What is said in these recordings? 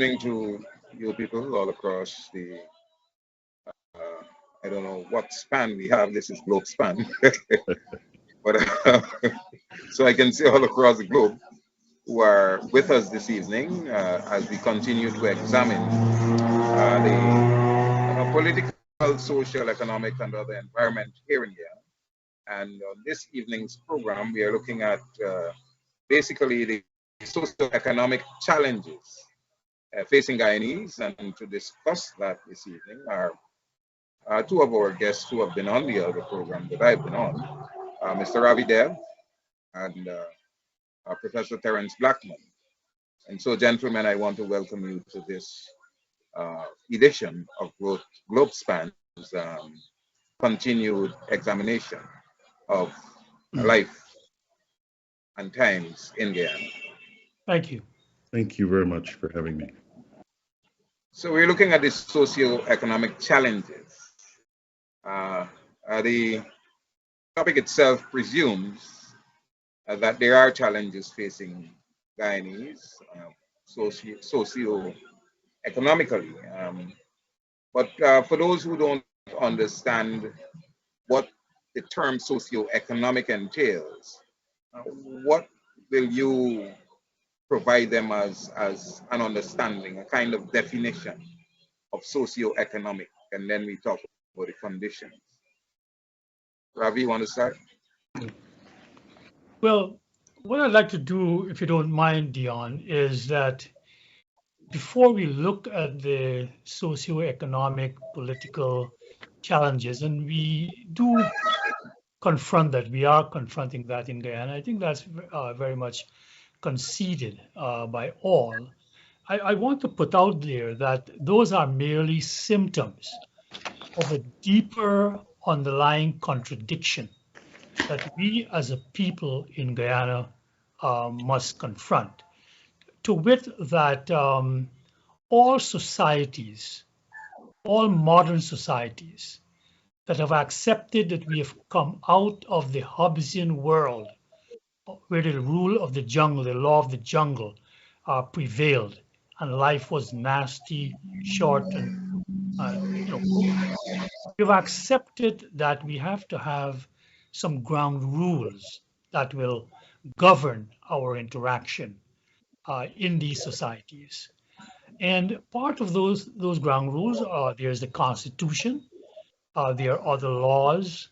evening to you people all across the, I don't know what span we have. This is Globespan, but so I can see all across the globe who are with us this evening as we continue to examine the political, social, economic, and other environment here in Guyana. And on this evening's program, we are looking at basically the socio-economic challenges facing Guyanese, and to discuss that this evening are two of our guests who have been on the other program that I've been on, Mr. Ravi Dev and Professor Terence Blackman. And so, gentlemen, I want to welcome you to this edition of Globespan's continued examination of life and times in Guyana. Thank you. Thank you very much for having me. So we're looking at the socio-economic challenges. The topic itself presumes that there are challenges facing Guyanese socio-economically. But for those who don't understand what the term socio-economic entails, what will you provide them as an understanding, a kind of definition of socio-economic, and then we talk about the conditions. Ravi, you want to start? Well, what I'd like to do, if you don't mind, Dion, is that before we look at the socio-economic political challenges, and we do confront that, we are confronting that in Guyana. I think that's very much conceded by all. I want to put out there that those are merely symptoms of a deeper underlying contradiction that we as a people in Guyana must confront. To wit that all societies, all modern societies that have accepted that we have come out of the Hobbesian world where the rule of the jungle, the law of the jungle prevailed, and life was nasty, short, and we've accepted that we have to have some ground rules that will govern our interaction in these societies. And part of those ground rules are there's the Constitution, there are other laws,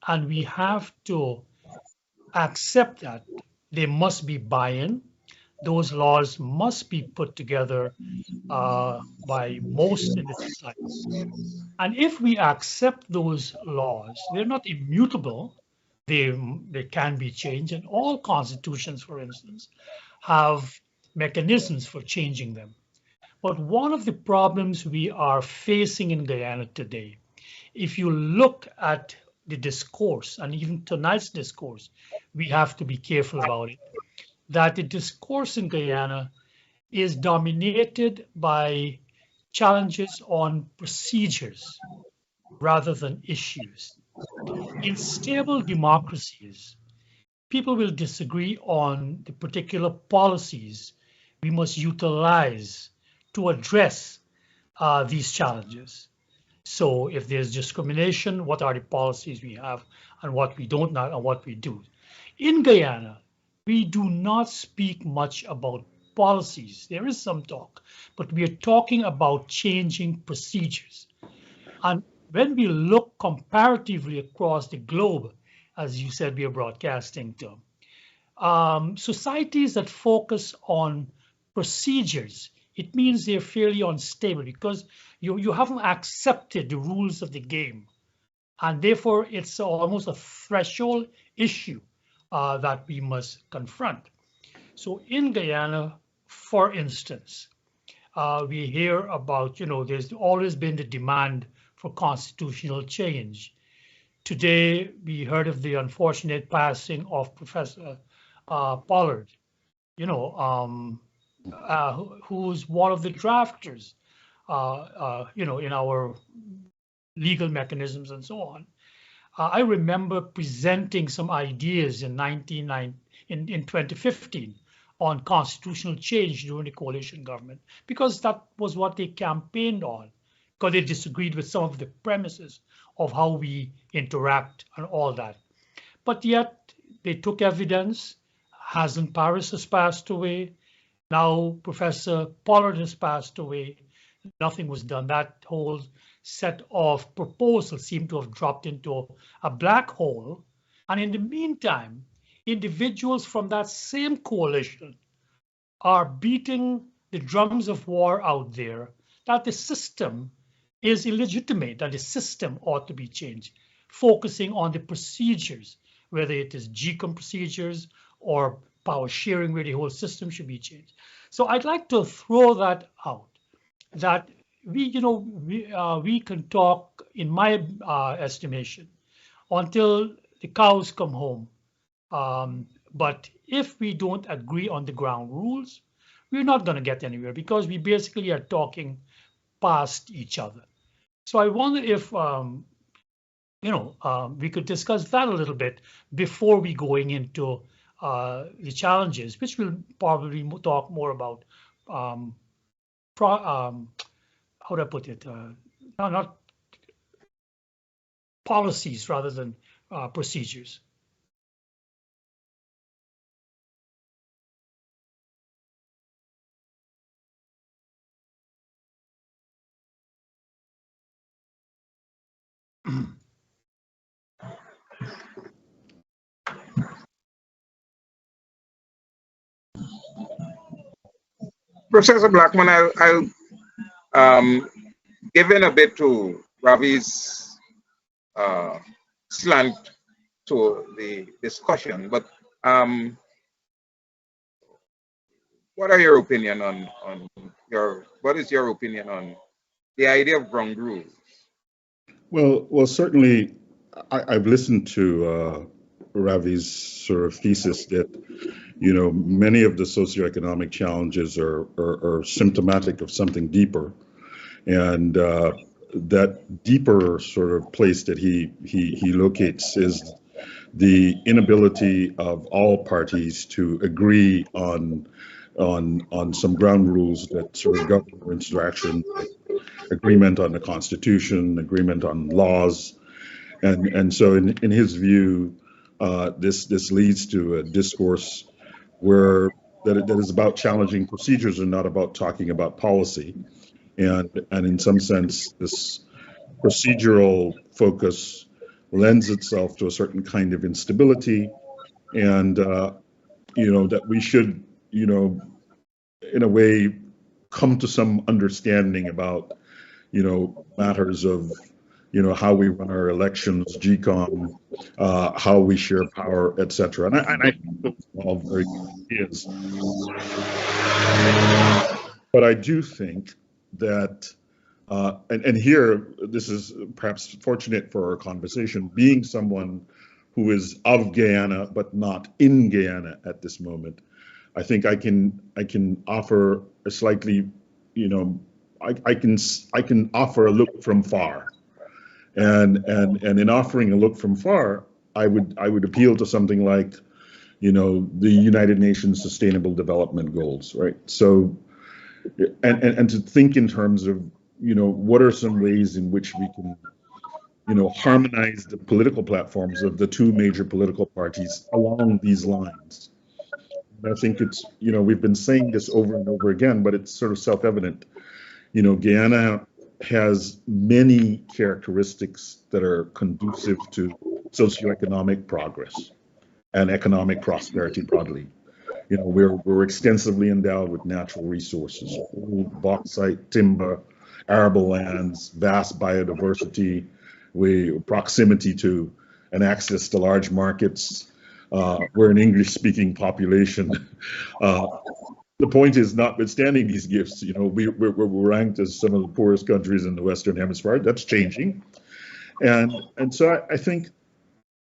and we have to accept that there must be buy-in. Those laws must be put together by most in the society. And if we accept those laws, they're not immutable. They can be changed, and all constitutions, for instance, have mechanisms for changing them. But one of the problems we are facing in Guyana today, if you look at the discourse, and even tonight's discourse, we have to be careful about it, that the discourse in Guyana is dominated by challenges on procedures rather than issues. In stable democracies, people will disagree on the particular policies we must utilize to address these challenges. So if there's discrimination, what are the policies we have and what we don't know and what we do? In Guyana, we do not speak much about policies. There is some talk, but we are talking about changing procedures. And when we look comparatively across the globe, as you said, we are broadcasting to, societies that focus on procedures, it means they're fairly unstable because you haven't accepted the rules of the game. And therefore, it's almost a threshold issue that we must confront. So in Guyana, for instance, we hear about, there's always been the demand for constitutional change. Today, we heard of the unfortunate passing of Professor Pollard, who's one of the drafters, in our legal mechanisms and so on. I remember presenting some ideas in 2015 on constitutional change during the coalition government, because that was what they campaigned on, because they disagreed with some of the premises of how we interact and all that. But yet they took evidence. Hasan Paris has passed away. Now Professor Pollard has passed away. Nothing was done. That whole set of proposals seemed to have dropped into a black hole. And in the meantime, individuals from that same coalition are beating the drums of war out there that the system is illegitimate, that the system ought to be changed, focusing on the procedures, whether it is GCOM procedures or power sharing, where the whole system should be changed. So I'd like to throw that out, that we can talk, in my estimation, until the cows come home. But if we don't agree on the ground rules, we're not going to get anywhere, because we basically are talking past each other. So I wonder if we could discuss that a little bit before we going into the challenges, which we'll probably talk more about. How do I put it? Not policies rather than procedures. Professor Blackman, I'll give in a bit to Ravi's slant to the discussion, but what are your opinion on what is your opinion on the idea of ground rules? Well, certainly, I've listened to Ravi's sort of thesis that, many of the socioeconomic challenges are symptomatic of something deeper, and that deeper sort of place that he locates is the inability of all parties to agree on some ground rules that sort of govern interaction, like agreement on the Constitution, agreement on laws, and so in his view, this leads to a discourse where that is about challenging procedures and not about talking about policy, and in some sense, this procedural focus lends itself to a certain kind of instability, and that we should, in a way, come to some understanding about, matters of, how we run our elections, GCOM, how we share power, etc. And I think those are all very good ideas. But I do think that, and here, this is perhaps fortunate for our conversation, being someone who is of Guyana but not in Guyana at this moment, I think I can offer a slightly, I can offer a look from far, and in offering a look from far, I would appeal to something like, the United Nations Sustainable Development Goals, right? So, and to think in terms of, what are some ways in which we can, harmonize the political platforms of the two major political parties along these lines. I think it's, we've been saying this over and over again, but it's sort of self-evident. Guyana has many characteristics that are conducive to socioeconomic progress and economic prosperity broadly. We're extensively endowed with natural resources, bauxite, timber, arable lands, vast biodiversity, proximity to and access to large markets. We're an English-speaking population. The point is, notwithstanding these gifts, we're ranked as some of the poorest countries in the Western Hemisphere. That's changing, and so I think,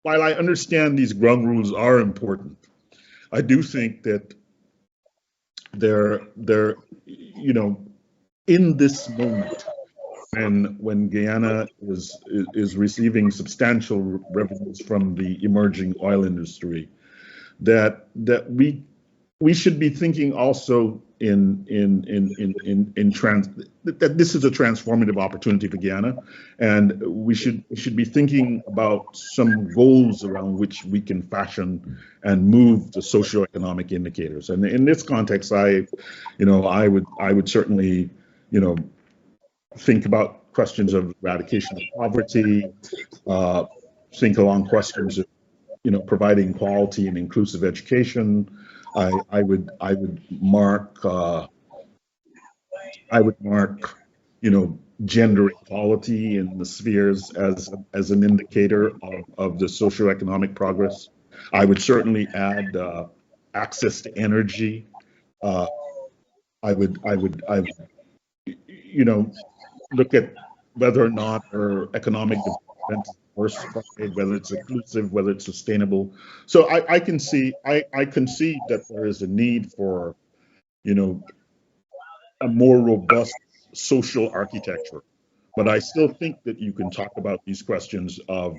while I understand these ground rules are important, I do think that they're in this moment, when Guyana is receiving substantial revenues from the emerging oil industry, that we we should be thinking also that this is a transformative opportunity for Guyana, and we should be thinking about some goals around which we can fashion and move the socioeconomic indicators. And in this context, I would certainly, think about questions of eradication of poverty, think along questions of, providing quality and inclusive education. I would mark gender equality in the spheres as an indicator of the socioeconomic progress. I would certainly add access to energy. I would look at whether or not our economic development is diversified, whether it's inclusive, whether it's sustainable. So I can see that there is a need for, a more robust social architecture. But I still think that you can talk about these questions of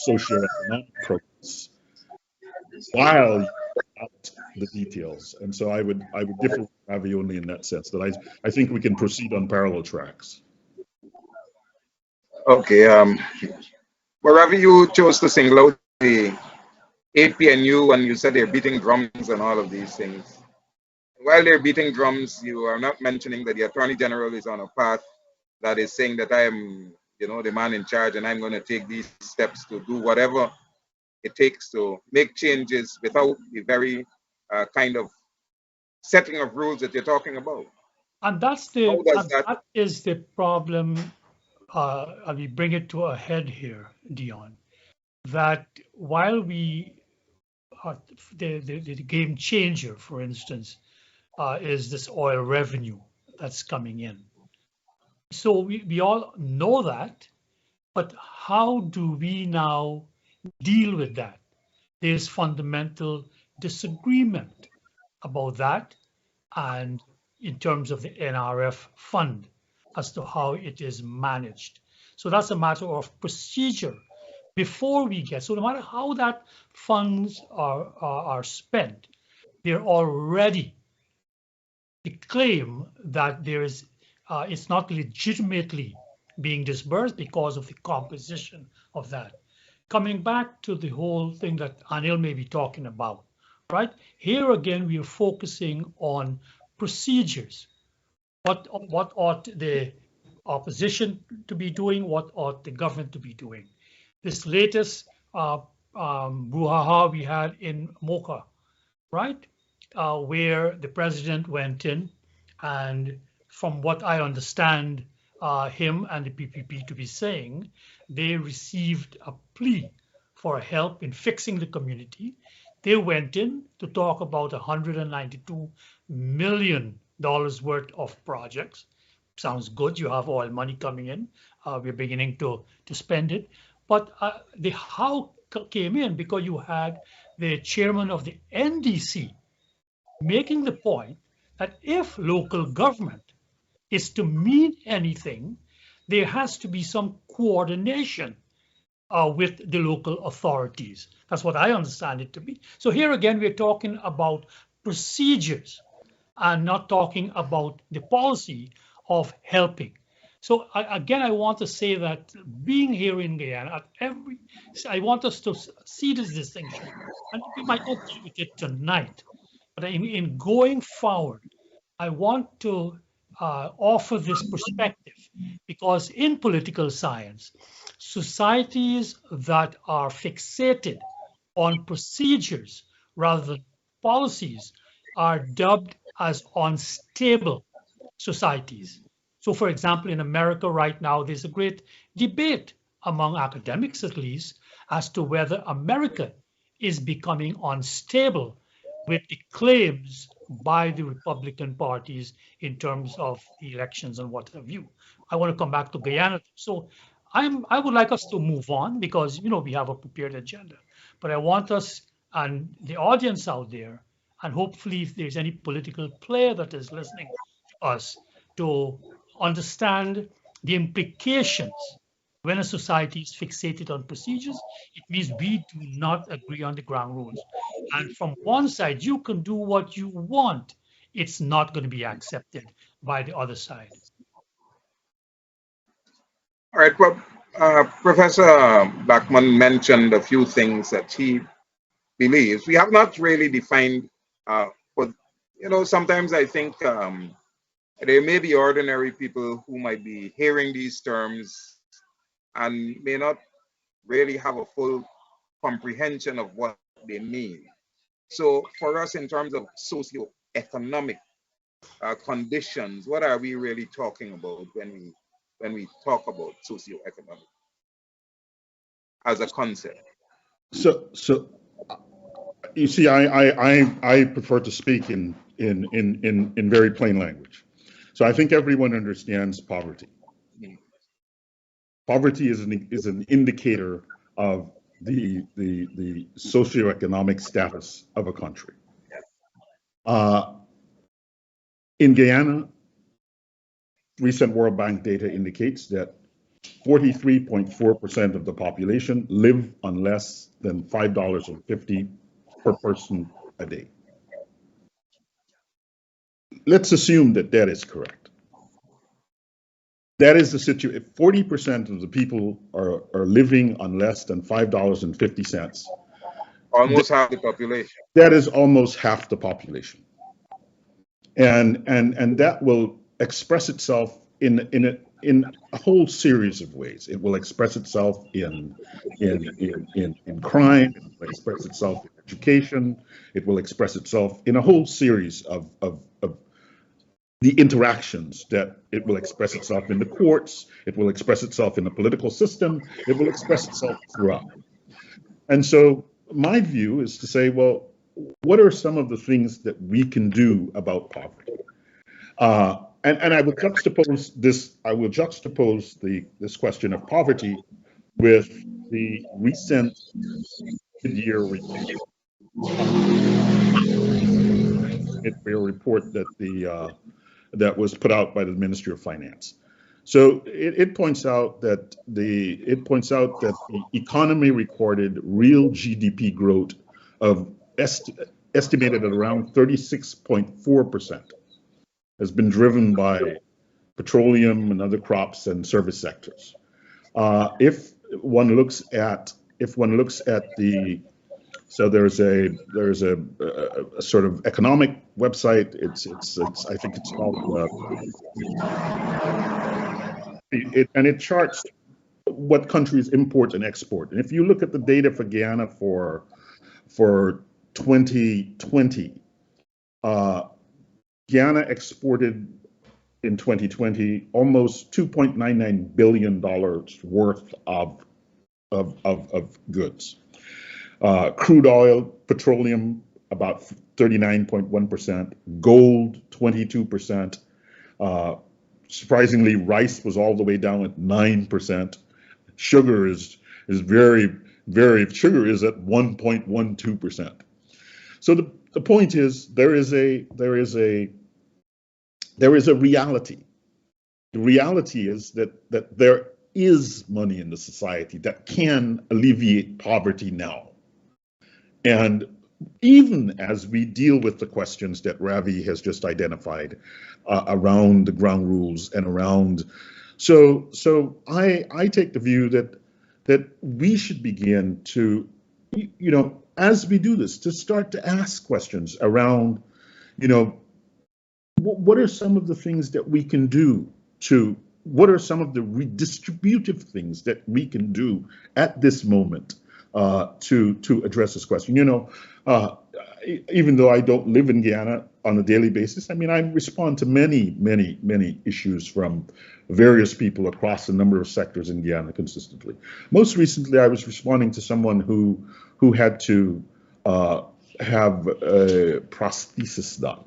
socioeconomic progress while you out the details. And so I would differ with Ravi only in that sense, that I think we can proceed on parallel tracks. Okay. Wherever you chose to single out the APNU and you said they're beating drums and all of these things. While they're beating drums, you are not mentioning that the Attorney General is on a path that is saying that I am, the man in charge, and I'm going to take these steps to do whatever it takes to make changes without the very kind of setting of rules that you're talking about. And that is the problem. We bring it to a head here, Dion, that while we the game changer, for instance, is this oil revenue that's coming in. So we all know that, but how do we now deal with that? There's fundamental disagreement about that, and in terms of the NRF fund as to how it is managed. So that's a matter of procedure before we get. So no matter how that funds are spent, they're already the claim that there is it's not legitimately being disbursed because of the composition of that. Coming back to the whole thing that Anil may be talking about, right? Here again, we are focusing on procedures. What ought the opposition to be doing? What ought the government to be doing? This latest brouhaha we had in Mocha, right? Where the president went in, and from what I understand him and the PPP to be saying, they received a plea for help in fixing the community. They went in to talk about $192 million worth of projects. Sounds good. You have oil money coming in. We're beginning to spend it. But the how came in because you had the chairman of the NDC making the point that if local government is to mean anything, there has to be some coordination with the local authorities. That's what I understand it to be. So here again, we're talking about procedures and not talking about the policy of helping. So again, I want to say that being here in Guyana, I want us to see this distinction, and we might not deal with it tonight, but in going forward, I want to offer this perspective because in political science, societies that are fixated on procedures rather than policies are dubbed as unstable societies. So for example, in America right now, there's a great debate among academics at least as to whether America is becoming unstable with the claims by the Republican parties in terms of the elections and what have you. I want to come back to Guyana. So I would like us to move on because we have a prepared agenda. But I want us and the audience out there, and hopefully if there's any political player that is listening to us, to understand the implications When a society is fixated on procedures, it means we do not agree on the ground rules. And from one side, you can do what you want. It's not going to be accepted by the other side. All right, well, Professor Blackman mentioned a few things that he believes. We have not really defined, but sometimes I think there may be ordinary people who might be hearing these terms and may not really have a full comprehension of what they mean. So for us, in terms of socio-economic conditions, what are we really talking about when we talk about socio-economic as a concept? So you see, I prefer to speak in very plain language. So I think everyone understands poverty. Poverty is an indicator of the socioeconomic status of a country. In Guyana, recent World Bank data indicates that 43.4% of the population live on less than $5.50 per person a day. Let's assume that that is correct. That is the situation. If 40% of the people are living on less than $5.50, almost half the population. That is almost half the population, and that will express itself in a whole series of ways. It will express itself in crime. It will express itself in education. It will express itself in a whole series of the interactions that it will express itself in the courts. It will express itself in the political system. It will express itself throughout. And so my view is to say, well, what are some of the things that we can do about poverty? And I would juxtapose this. I will juxtapose this question of poverty with the recent mid-year report. Mid-year report that was put out by the Ministry of Finance. So it points out that the economy recorded real GDP growth of estimated at around 36.4%. Has been driven by petroleum and other crops and service sectors. If one looks at the so there's a sort of economic website. It's I think it's called and it charts what countries import and export. And if you look at the data for Guyana for 2020, Guyana exported in 2020 almost $2.99 billion worth of goods. Crude oil, petroleum, about 39.1%, gold, 22%. Surprisingly, rice was all the way down at 9%. Sugar is very sugar is at 1.12%. So the point is there is a reality. The reality is that there is money in the society that can alleviate poverty now. And even as we deal with the questions that Ravi has just identified around the ground rules and around, so I take the view that we should begin to, as we do this, to start to ask questions around, what are some of the things that we can do what are some of the redistributive things that we can do at this moment to address this question? Even though I don't live in Guyana on a daily basis, I respond to many issues from various people across a number of sectors in Guyana consistently. Most recently, I was responding to someone who had to have a prosthesis done.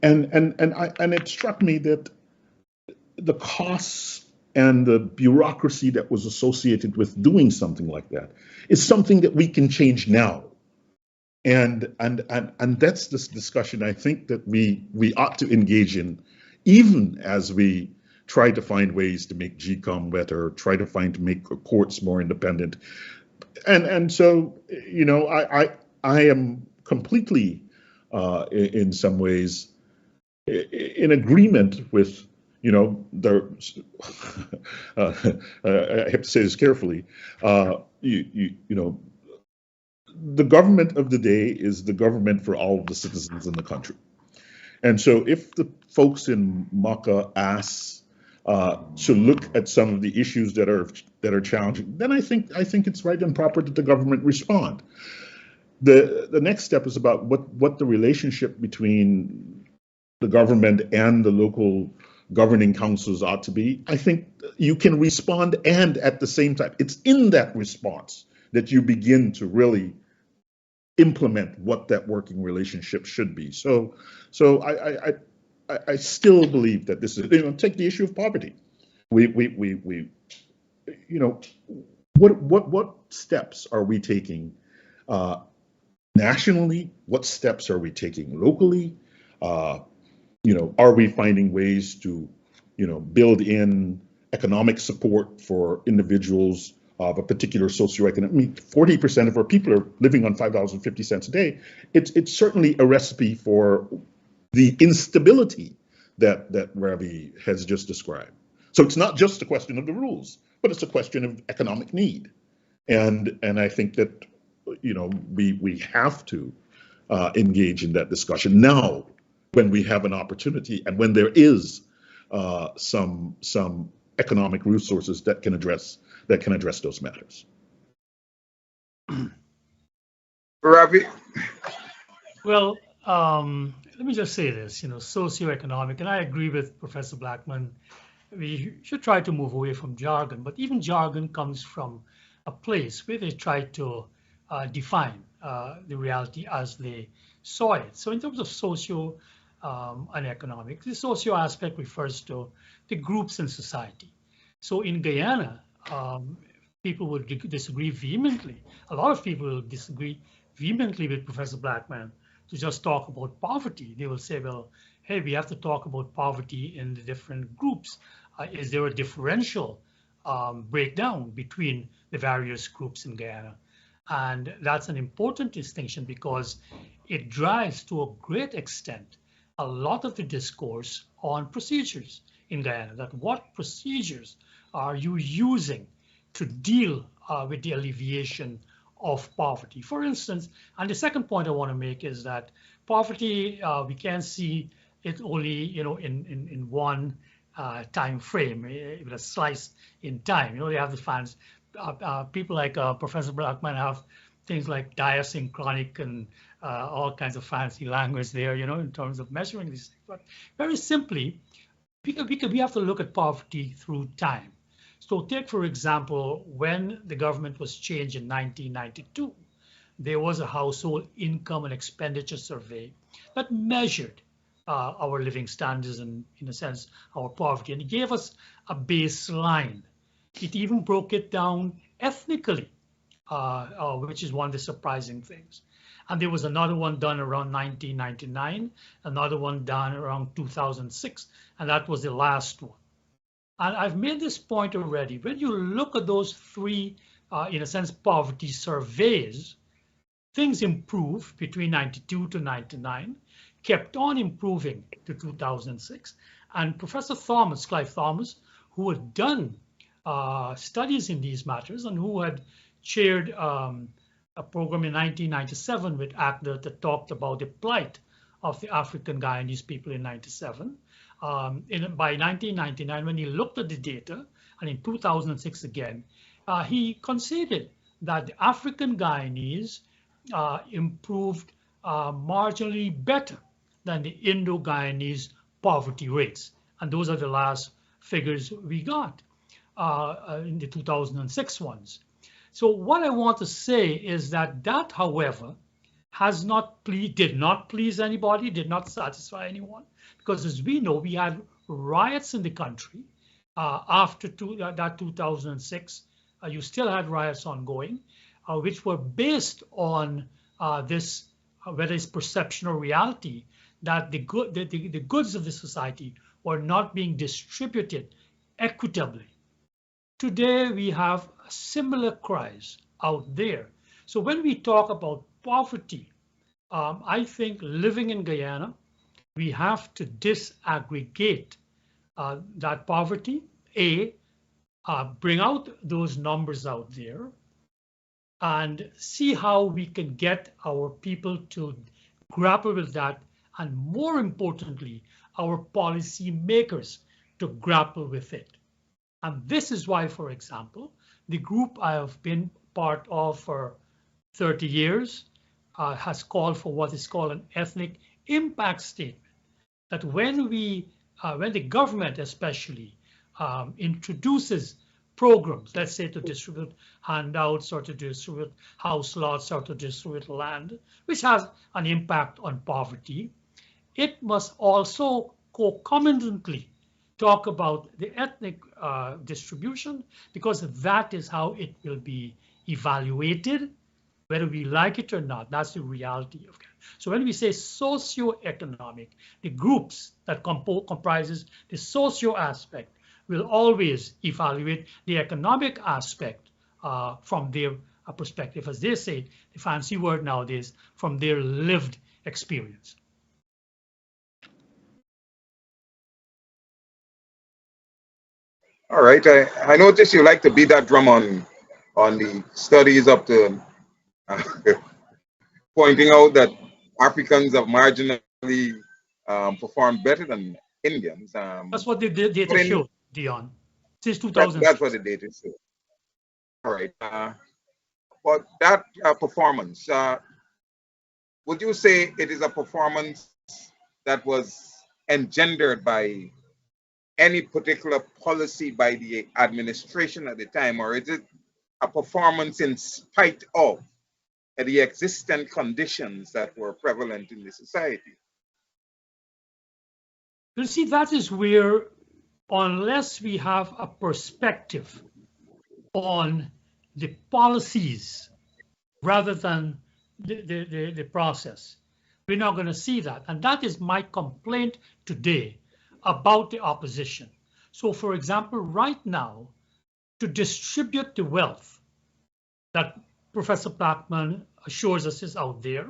And it struck me that the costs and the bureaucracy that was associated with doing something like that is something that we can change now. And that's this discussion I think that we ought to engage in, even as we try to find ways to make GCOM better, try to make courts more independent. And so, you know, I am completely, in some ways, in agreement with, you know, I have to say this carefully, you know, the government of the day is the government for all of the citizens in the country. And so if the folks in Maka ask to look at some of the issues that are challenging, then I think it's right and proper that the government respond. The next step is about what the relationship between the government and the local governing councils ought to be. I think you can respond, and at the same time, it's in that response that you begin to really implement what that working relationship should be. So I still believe that this is, you know, take the issue of poverty. We you know, what steps are we taking nationally? What steps are we taking locally? You know, are we finding ways to, you know, build in economic support for individuals of a particular socioeconomic? I mean, 40% of our people are living on $5.50 a day. It's certainly a recipe for the instability that Ravi has just described. So it's not just a question of the rules, but it's a question of economic need. And I think that, you know, we have to engage in that discussion now, when we have an opportunity and when there is some economic resources that can address those matters. Ravi? Well, let me just say this, you know, socioeconomic, and I agree with Professor Blackman, we should try to move away from jargon, but even jargon comes from a place where they try to define the reality as they saw it. So in terms of socio and economic, the socio aspect refers to the groups in society. So in Guyana, people would disagree vehemently. A lot of people will disagree vehemently with Professor Blackman to just talk about poverty. They will say, well, hey, we have to talk about poverty in the different groups. Is there a differential breakdown between the various groups in Guyana? And that's an important distinction because it drives to a great extent a lot of the discourse on procedures in Guyana, that what procedures are you using to deal with the alleviation of poverty. For instance, and the second point I want to make is that poverty, we can't see it only, you know, in one time frame, with a slice in time. You know, they have the fans, people like Professor Blackman have things like diasynchronic and all kinds of fancy language there, you know, in terms of measuring these things. But very simply, we have to look at poverty through time. So take, for example, when the government was changed in 1992, there was a household income and expenditure survey that measured our living standards and, in a sense, our poverty. And it gave us a baseline. It even broke it down ethnically, which is one of the surprising things. And there was another one done around 1999, another one done around 2006, and that was the last one. And I've made this point already. When you look at those three, in a sense, poverty surveys, things improved between 92 to 99, kept on improving to 2006. And Professor Thomas, Clive Thomas, who had done studies in these matters and who had chaired a program in 1997 with ACDA that talked about the plight of the African Guyanese people in 97. By 1999, when he looked at the data, and in 2006 again, he conceded that the African Guyanese improved marginally better than the Indo-Guyanese poverty rates. And those are the last figures we got in the 2006 ones. So what I want to say is that, however, did not please anybody, did not satisfy anyone, because as we know, we had riots in the country after that 2006. You still had riots ongoing, which were based on this, whether it's perception or reality, that the goods of the society were not being distributed equitably. Today, we have similar cries out there. So when we talk about poverty, I think living in Guyana, we have to disaggregate that poverty, bring out those numbers out there and see how we can get our people to grapple with that, and more importantly, our policy makers to grapple with it. And this is why, for example, the group I have been part of for 30 years has called for what is called an ethnic impact statement. That when the government especially introduces programs, let's say to distribute handouts or to distribute house lots or to distribute land, which has an impact on poverty, it must also concomitantly talk about the ethnic distribution, because that is how it will be evaluated, whether we like it or not. That's the reality of it. So when we say socio-economic, the groups that comprises the socio aspect will always evaluate the economic aspect from their perspective, as they say, the fancy word nowadays, from their lived experience. All right. I noticed you like to beat that drum on the studies up to pointing out that Africans have marginally performed better than Indians. That's what the data shows, Dion, since 2006. That's what the data shows. All right. But that performance, would you say it is a performance that was engendered by any particular policy by the administration at the time, or is it a performance in spite of the existent conditions that were prevalent in the society? You see, that is where, unless we have a perspective on the policies rather than the process, we're not going to see that. And that is my complaint today about the opposition. So, for example, right now, to distribute the wealth that Professor Blackman assures us is out there,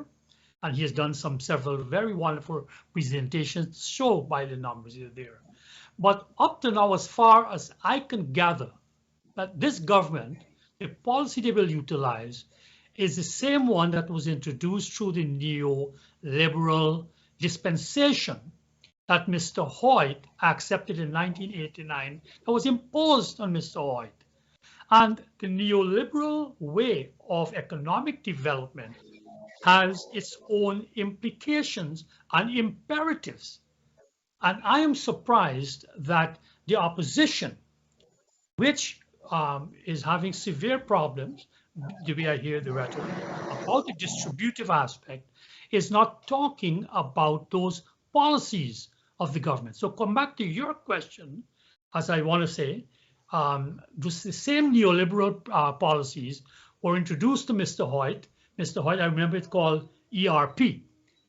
and he has done several very wonderful presentations to show by the numbers there. But up to now, as far as I can gather, that this government, the policy they will utilize is the same one that was introduced through the neoliberal dispensation that Mr. Hoyt accepted in 1989, that was imposed on Mr. Hoyt. And the neoliberal way of economic development has its own implications and imperatives. And I am surprised that the opposition, which is having severe problems, the way I hear the rhetoric, about the distributive aspect, is not talking about those policies of the government. So come back to your question, as I want to say, the same neoliberal policies were introduced to Mr. Hoyt. Mr. Hoyt, I remember it's called ERP.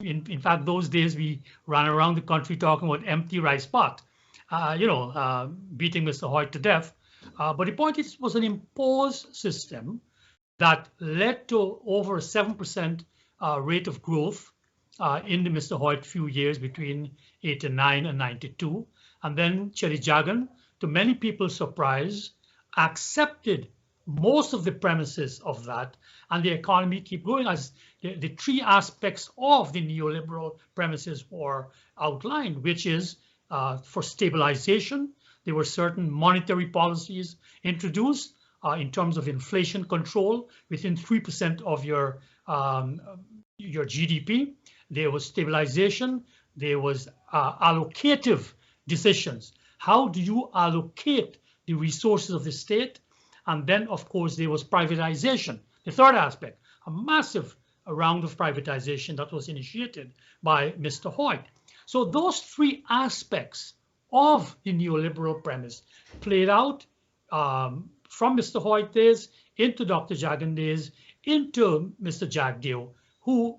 In fact, those days we ran around the country talking about empty rice pot, beating Mr. Hoyt to death. But the point is, it was an imposed system that led to over a 7% rate of growth in the Mr. Hoyt few years between 89 and 92. And then Cherry Jagan, to many people's surprise, accepted most of the premises of that, and the economy keep growing as the three aspects of the neoliberal premises were outlined, which is for stabilization, there were certain monetary policies introduced in terms of inflation control within 3% of your GDP. There was stabilization. There was allocative decisions. How do you allocate the resources of the state? And then, of course, there was privatization. The third aspect, a massive round of privatization that was initiated by Mr. Hoyt. So those three aspects of the neoliberal premise played out from Mr. Hoyt days into Dr. Jagan days into Mr. Jagdeo, who,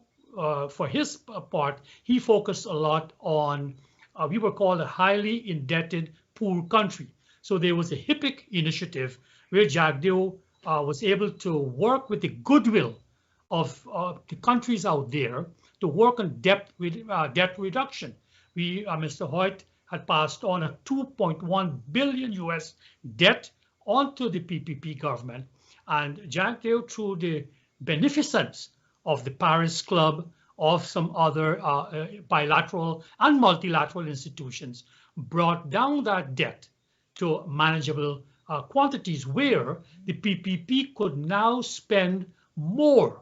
for his part, he focused a lot on we were called a highly indebted poor country. So there was a HIPIC initiative where Jagdeo was able to work with the goodwill of the countries out there to work on debt reduction. Mr. Hoyt had passed on a 2.1 billion US debt onto the PPP government, and Jagdeo, through the beneficence of the Paris Club, of some other bilateral and multilateral institutions, brought down that debt to manageable quantities where the PPP could now spend more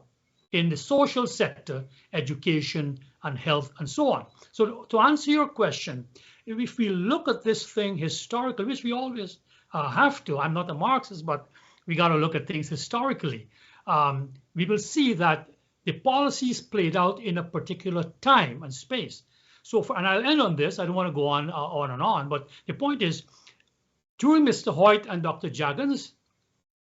in the social sector, education and health and so on. So to answer your question, if we look at this thing historically, which we always have to, I'm not a Marxist, but we got to look at things historically, we will see that the policies played out in a particular time and space. So, and I'll end on this, I don't want to go on and on, but the point is, during Mr. Hoyt and Dr. Jagan's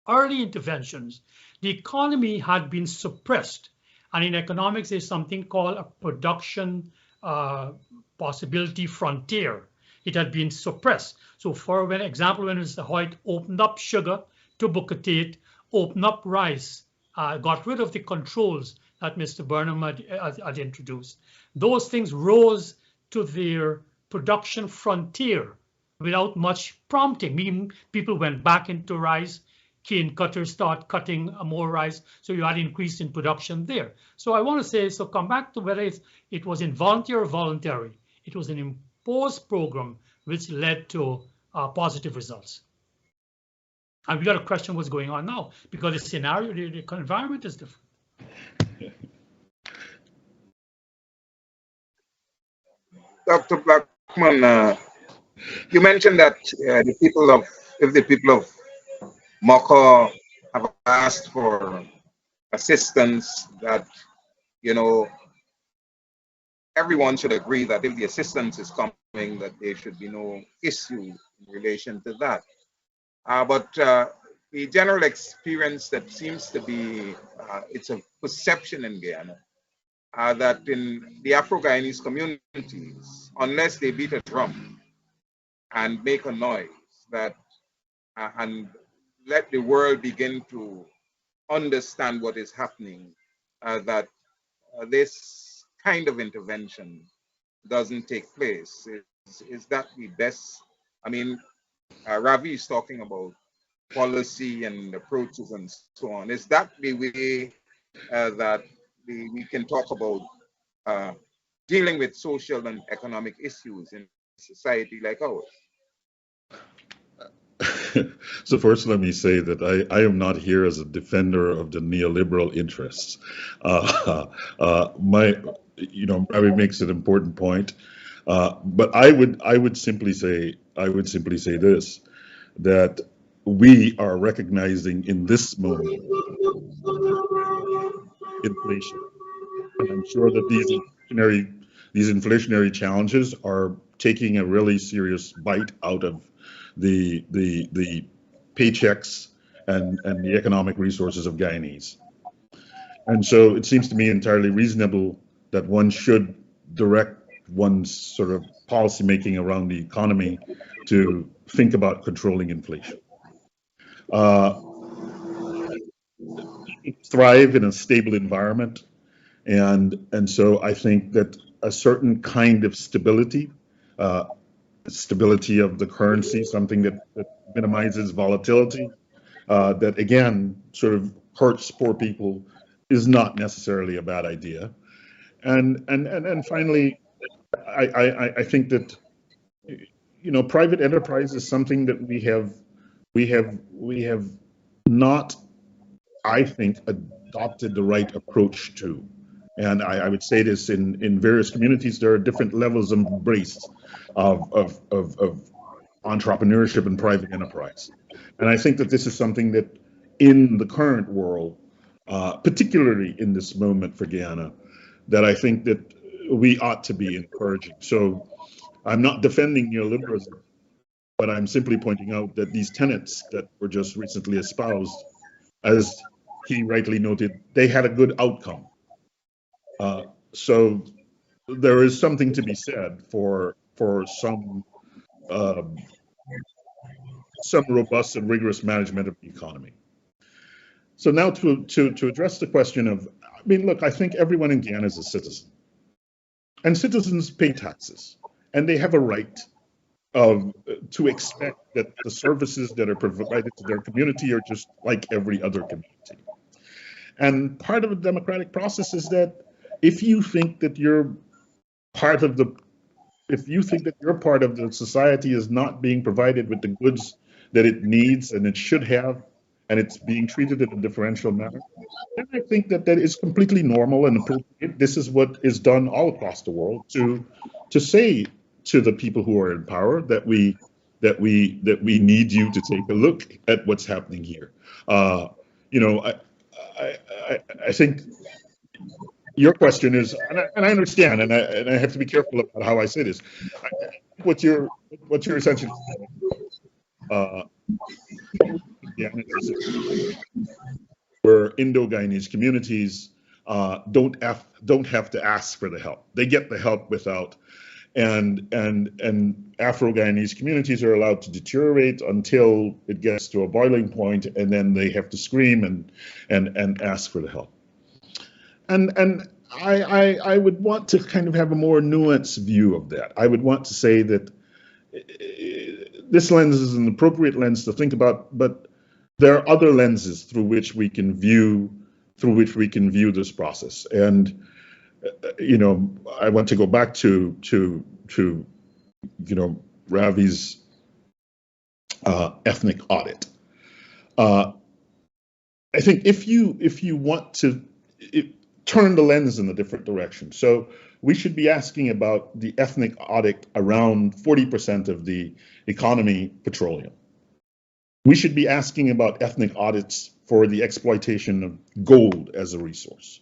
early interventions, the economy had been suppressed. And in economics, there's something called a production possibility frontier. It had been suppressed. So for example, when Mr. Hoyt opened up sugar to bucketate, opened up rice, got rid of the controls that Mr. Burnham had introduced, those things rose to their production frontier without much prompting. Meaning people went back into rice, cane cutters start cutting more rice, so you had increase in production there. So I want to say, so come back to whether it was involuntary or voluntary. It was an imposed program which led to positive results. And we got to question what's going on now because the scenario, the environment is different. Dr. Blackman, you mentioned that if the people of Moko have asked for assistance, that, you know, everyone should agree that if the assistance is coming, that there should be no issue in relation to that. But the general experience that seems to be, it's a perception in Guyana, that in the Afro-Guyanese communities, unless they beat a drum and make a noise, that and let the world begin to understand what is happening, that this kind of intervention doesn't take place. Is that the best? I mean, Ravi is talking about policy and approaches and so on. Is that the way that we can talk about dealing with social and economic issues in a society like ours? So first, let me say that I am not here as a defender of the neoliberal interests. Ravi makes an important point, but I would simply say this, that we are recognizing in this moment inflation, and I'm sure that these inflationary challenges are taking a really serious bite out of the paychecks and the economic resources of Guyanese. And so it seems to me entirely reasonable that one should direct one's sort of policy making around the economy to think about controlling inflation. Thrive in a stable environment, and so I think that a certain kind of stability of the currency, something that minimizes volatility, that again sort of hurts poor people, is not necessarily a bad idea. And finally, I think that, you know, private enterprise is something that we have not, I think, adopted the right approach to. And I would say this in various communities, there are different levels of embrace of entrepreneurship and private enterprise. And I think that this is something that in the current world, particularly in this moment for Guyana, that I think that we ought to be encouraging. So I'm not defending neoliberalism, but I'm simply pointing out that these tenets that were just recently espoused, as he rightly noted, they had a good outcome. So there is something to be said for for some robust and rigorous management of the economy. So now to address the question of, I mean, look, I think everyone in Guyana is a citizen, and citizens pay taxes, and they have a right to expect that the services that are provided to their community are just like every other community. And part of the democratic process is that if you think that your part of the society is not being provided with the goods that it needs and it should have, and it's being treated in a differential manner, then I think that is completely normal and appropriate. This is what is done all across the world to say to the people who are in power that we need you to take a look at what's happening here. You know, I think your question is, and I understand, and I have to be careful about how I say this. What you're essentially where Indo-Guyanese communities don't have to ask for the help; they get the help without. And Afro-Guyanese communities are allowed to deteriorate until it gets to a boiling point, and then they have to scream and ask for the help. And I would want to kind of have a more nuanced view of that. I would want to say that this lens is an appropriate lens to think about, but there are other lenses through which we can view this process. And you know, I want to go back to you know, Ravi's ethnic audit. I think if you want to turn the lens in a different direction, so we should be asking about the ethnic audit around 40% of the economy petroleum. We should be asking about ethnic audits for the exploitation of gold as a resource.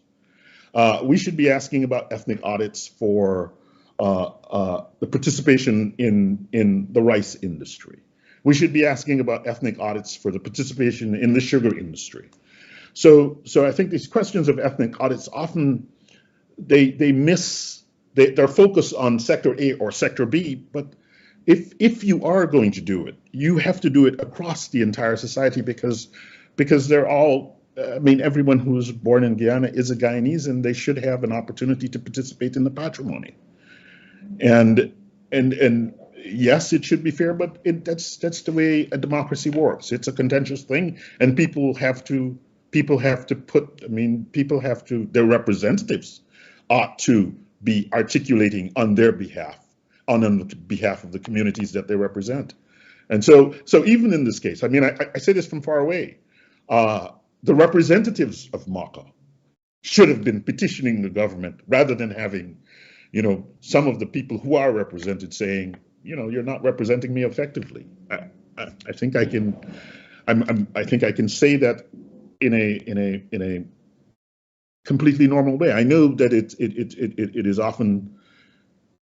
We should be asking about ethnic audits for the participation in the rice industry. We should be asking about ethnic audits for the participation in the sugar industry. So I think these questions of ethnic audits often they're focused on sector A or sector B, but if you are going to do it, you have to do it across the entire society because they're all, I mean, everyone who's born in Guyana is a Guyanese, and they should have an opportunity to participate in the patrimony. And yes, it should be fair, but that's the way a democracy works. It's a contentious thing, and people have to their representatives ought to be articulating on their behalf, on the behalf of the communities that they represent. And so even in this case, I mean, I say this from far away, the representatives of Maka should have been petitioning the government rather than having, you know, some of the people who are represented saying, you know, you're not representing me effectively. I think I can say that in a completely normal way. I know that it is often,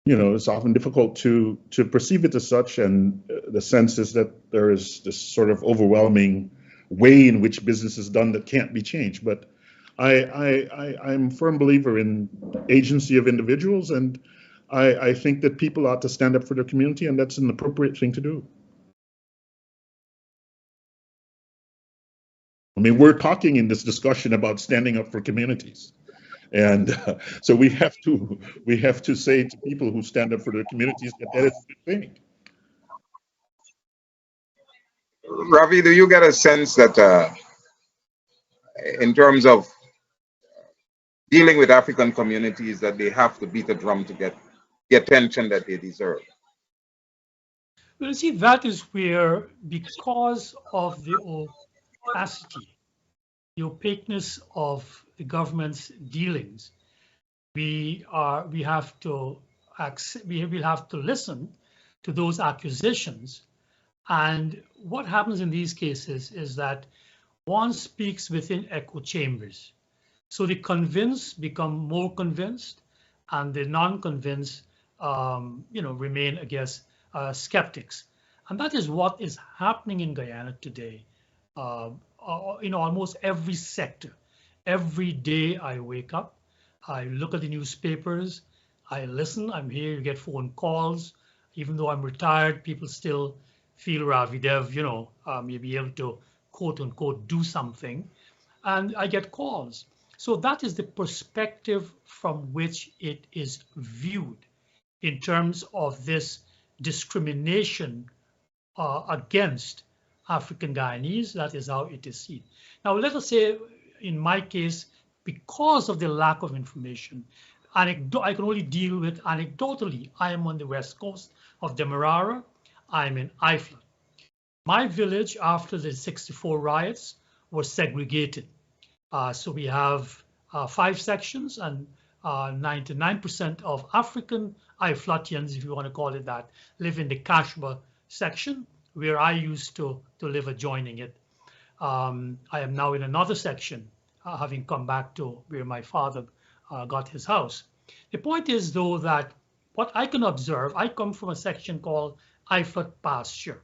you know, it's often difficult to perceive it as such, and the sense is that there is this sort of overwhelming way in which business is done that can't be changed. But I'm a firm believer in agency of individuals, and I think that people ought to stand up for their community, and that's an appropriate thing to do. I mean, we're talking in this discussion about standing up for communities, and so we have to say to people who stand up for their communities that is the thing. Ravi, do you get a sense that in terms of dealing with African communities, that they have to beat a drum to get the attention that they deserve? Well, you see, that is where, because of the opacity, the opaqueness of the government's dealings, we will have to listen to those accusations. And what happens in these cases is that one speaks within echo chambers. So the convinced become more convinced, and the non-convinced, remain, I guess, skeptics. And that is what is happening in Guyana today. In almost every sector. Every day I wake up, I look at the newspapers, I listen, I'm here, you get phone calls, Even though I'm retired, people still feel Ravidev, may be able to quote unquote do something, and I get calls. So that is the perspective from which it is viewed in terms of this discrimination against African Guyanese. That is how it is seen. Now, let us say, in my case, because of the lack of information, I can only deal with anecdotally. I am on the west coast of Demerara. I'm in Ifla. My village, after the '64 riots, was segregated. So we have 5 sections, and 99% of African Iflatians, if you want to call it that, live in the Kashba section, where I used to live adjoining it. I am now in another section, having come back to where my father got his house. The point is, though, that what I can observe, I come from a section called Iflat Pasture.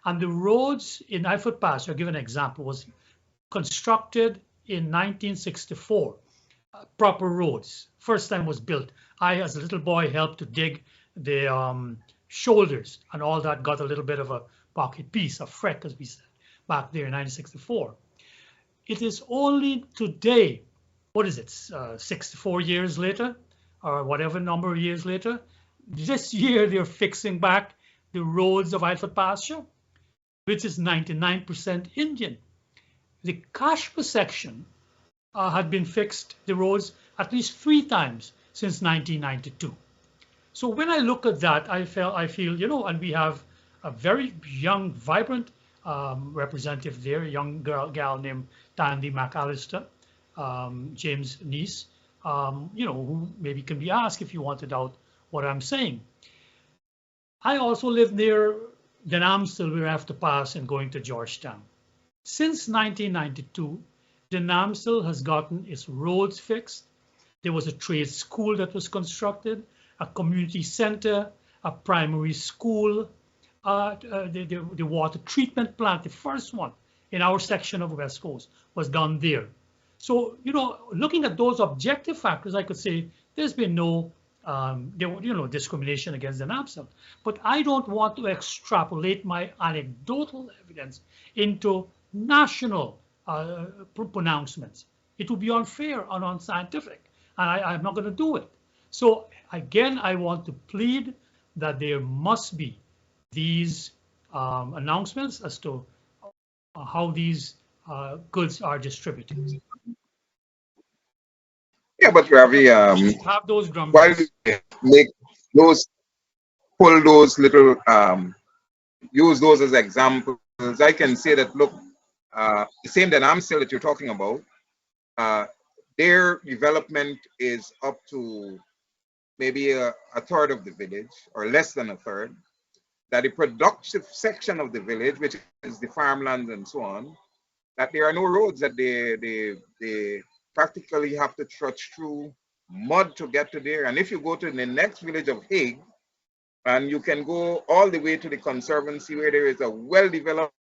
And the roads in Iflat Pasture, I'll give an example, was constructed in 1964. Proper roads, first time was built. I, as a little boy, helped to dig the shoulders, and all that got a little bit of a pocket piece, a freck, as we said, back there in 1964. It is only today, what is it, 64 years later, or whatever number of years later, this year they're fixing back the roads of Iflat Pasture, which is 99% Indian. The Kashba section had been fixed, the roads, at least 3 times since 1992. So when I look at that, I feel, and we have a very young, vibrant representative there, a young gal named Tandy McAllister, James' niece, who maybe can be asked if you want to doubt what I'm saying. I also live near Denamstil, where I have to pass and going to Georgetown. Since 1992, Denamstil has gotten its roads fixed. There was a trade school that was constructed, a community center, a primary school, the water treatment plant, the first one in our section of West Coast, was done there. So, looking at those objective factors, I could say there's been no discrimination against Denamstil. But I don't want to extrapolate my anecdotal evidence into national pronouncements. It would be unfair and unscientific, and I'm not going to do it. So again, I want to plead that there must be these announcements as to how these goods are distributed. Yeah, but Ravi, have those while we make those, pull those little, use those as examples, I can say that, look, the same Denamstil that you're talking about, their development is up to maybe a third of the village, or less than a third. That the productive section of the village, which is the farmlands and so on, that there are no roads, that they practically have to trudge through mud to get to there. And if you go to the next village of Hague, and you can go all the way to the Conservancy, where there is a well-developed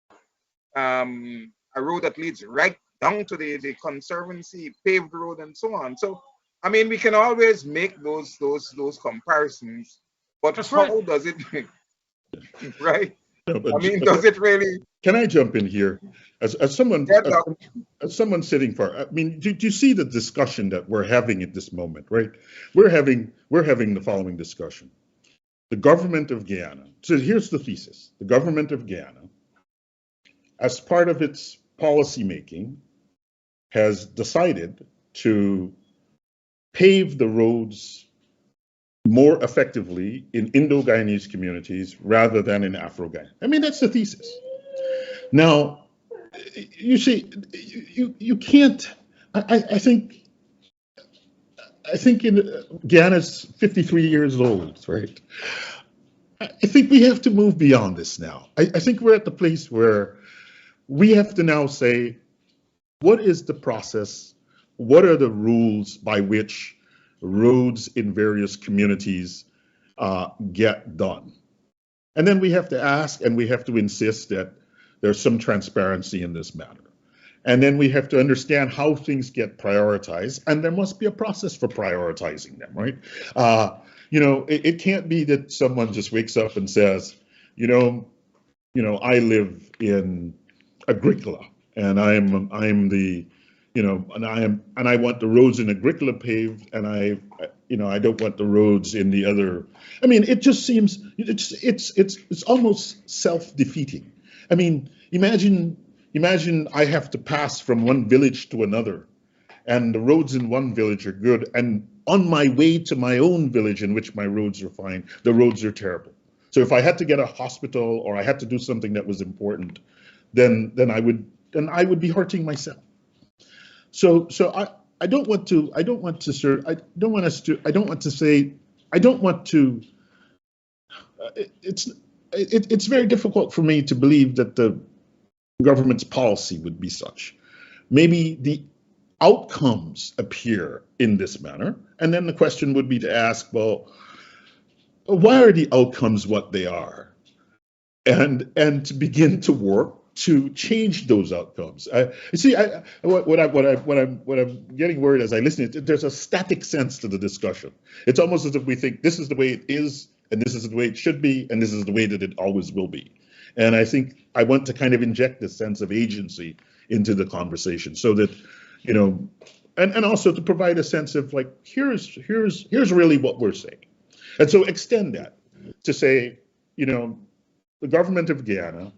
a road that leads right down to the Conservancy, paved road and so on. So, I mean, we can always make those comparisons, but That's how right. does it, right? No, but, I mean, does it really? Can I jump in here? As someone sitting for, I mean, do you see the discussion that we're having at this moment, right? We're having the following discussion. The government of Guyana, so here's the thesis. The government of Guyana, as part of its policy making, has decided to pave the roads more effectively in Indo-Guyanese communities rather than in Afro-Guyanese. I mean, that's the thesis. Now, you see, you can't, I think in Guyana's 53 years old, right? I think we have to move beyond this now. I think we're at the place where we have to now say, what is the process? What are the rules by which roads in various communities get done? And then we have to ask, and we have to insist that there's some transparency in this matter. And then we have to understand how things get prioritized, and there must be a process for prioritizing them, right? it can't be that someone just wakes up and says, you know, I live in Agricola, and I'm the, and I want the roads in Agricola paved, and I don't want the roads in the other. I mean, it just seems it's almost self-defeating. I mean, imagine I have to pass from one village to another, and the roads in one village are good, and on my way to my own village in which my roads are fine, the roads are terrible. So if I had to get a hospital or I had to do something that was important, then I would be hurting myself. So I don't want to say I don't want to it's very difficult for me to believe that the government's policy would be such. Maybe the outcomes appear in this manner, and then the question would be to ask, well, why are the outcomes what they are, and to begin to work to change those outcomes. What I'm getting worried as I listen, there's a static sense to the discussion. It's almost as if we think this is the way it is, and this is the way it should be, and this is the way that it always will be. And I think I want to kind of inject this sense of agency into the conversation, so that, and also to provide a sense of like, here's really what we're saying. And so extend that to say, the government of Guyana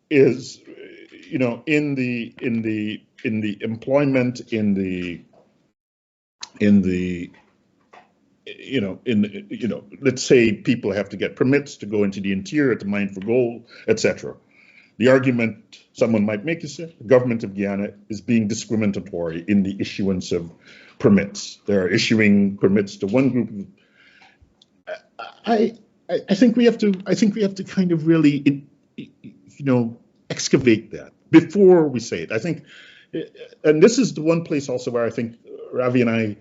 is, in the employment, let's say people have to get permits to go into the interior to mine for gold, etc. The argument someone might make is that the government of Guyana is being discriminatory in the issuance of permits. They're issuing permits to one group. I think we have to kind of really, excavate that before we say it. I think, and this is the one place also where I think Ravi and I,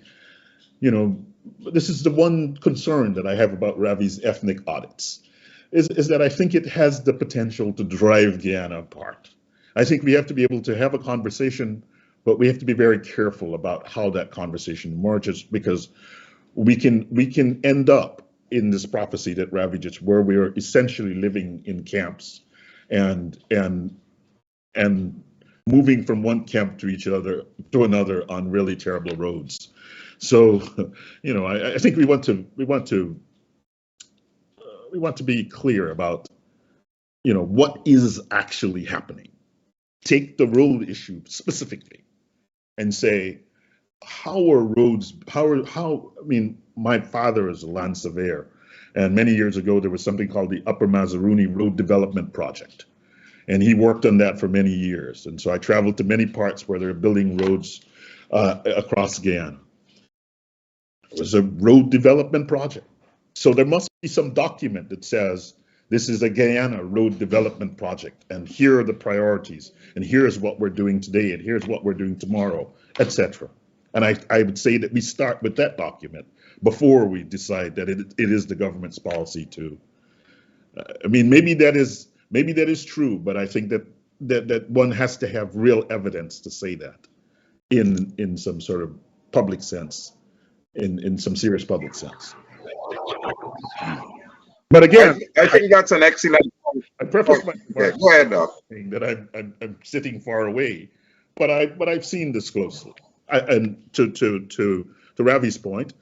this is the one concern that I have about Ravi's ethnic audits, is that I think it has the potential to drive Guyana apart. I think we have to be able to have a conversation, but we have to be very careful about how that conversation emerges, because we can end up in this prophecy that Ravi just, where we are essentially living in camps and moving from one camp to another on really terrible roads. So, I think we want to be clear about, what is actually happening. Take the road issue specifically and say, how are roads, I mean, my father is a land surveyor, and many years ago there was something called the Upper Mazaruni Road Development Project, and he worked on that for many years. And so I traveled to many parts where they're building roads across Guyana. It was a road development project. So there must be some document that says this is a Guyana road development project, and here are the priorities, and here's what we're doing today, and here's what we're doing tomorrow, etc. And I would say that we start with that document before we decide that it is the government's policy to. I mean, maybe that is true, but I think that one has to have real evidence to say that in some sort of public sense, in some serious public sense. But again, I think that's an excellent. I preface my remarks go ahead, Doc. saying that I'm sitting far away, but I've seen this closely. And to Ravi's point,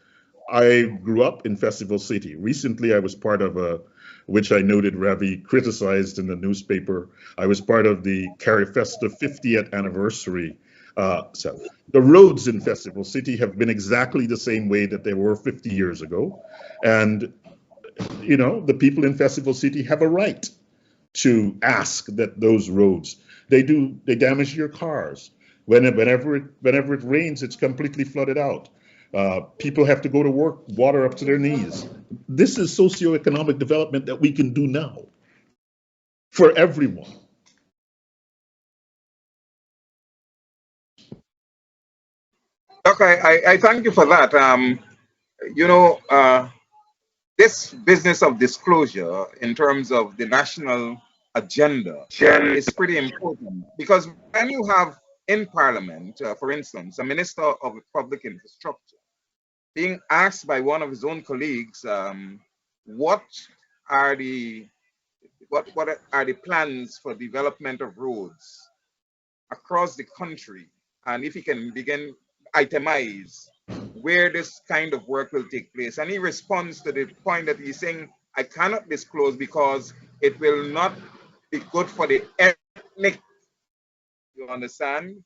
I grew up in Festival City. Recently, I was part of which I noted Ravi criticized in the newspaper. I was part of the Carifesta 50th anniversary. So the roads in Festival City have been exactly the same way that they were 50 years ago. And, the people in Festival City have a right to ask that those roads, they damage your cars. Whenever it rains, it's completely flooded out. People have to go to work, water up to their knees. This is socioeconomic development that we can do now for everyone. Okay, I thank you for that. This business of disclosure in terms of the national agenda is pretty important, because when you have in Parliament, for instance, a Minister of Public Infrastructure, being asked by one of his own colleagues, what are the what are the plans for development of roads across the country, and if he can begin itemize where this kind of work will take place. And he responds to the point that he's saying, I cannot disclose because it will not be good for the ethnic, you understand,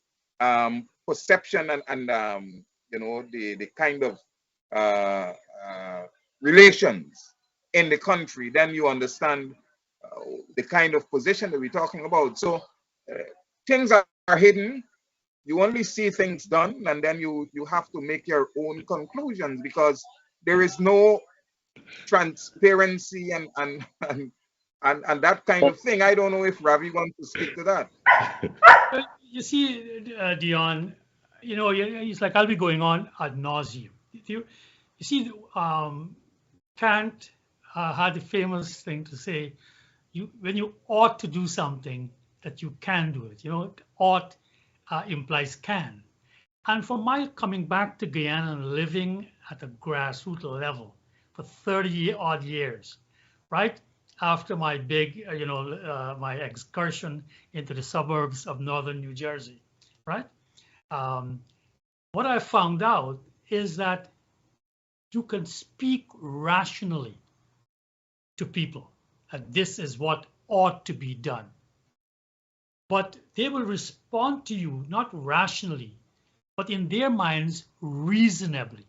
perception and you know, the kind of uh, relations in the country. Then you understand the kind of position that we're talking about. So things are hidden. You only see things done, and then you have to make your own conclusions because there is no transparency and that kind of thing. I don't know if Ravi wants to speak to that. You see, Dion, you know, it's like I'll be going on ad nauseum. You see, Kant had a famous thing to say: when you ought to do something, that you can do it. You know, ought implies can. And for my coming back to Guyana and living at a grassroots level for 30 odd years, right? After my big, my excursion into the suburbs of northern New Jersey, right? What I found out is that you can speak rationally to people, that this is what ought to be done. But they will respond to you not rationally, but in their minds reasonably.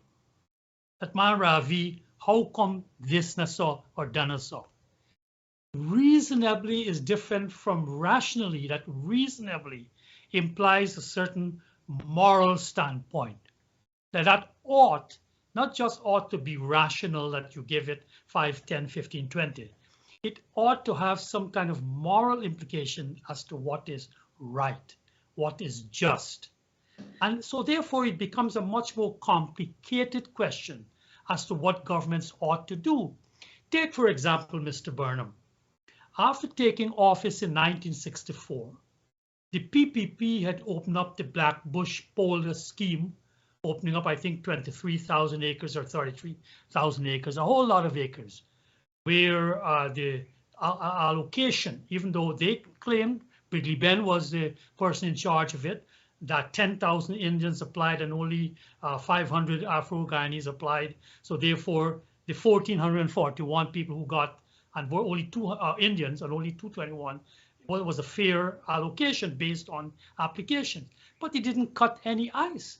That man Ravi, how come this na so or done so? Reasonably is different from rationally. That reasonably implies a certain moral standpoint. That ought, not just ought to be rational, that you give it 5, 10, 15, 20. It ought to have some kind of moral implication as to what is right, what is just. And so therefore it becomes a much more complicated question as to what governments ought to do. Take, for example, Mr. Burnham. After taking office in 1964, the PPP had opened up the Black Bush Polder scheme, opening up, I think, 23,000 acres or 33,000 acres, a whole lot of acres, where the allocation, even though they claimed, Bridley Ben was the person in charge of it, that 10,000 Indians applied and only 500 Afro-Guyanese applied. So therefore, the 1,441 people who got, and were only 2 Indians and only 221, well, it was a fair allocation based on application. But it didn't cut any ice.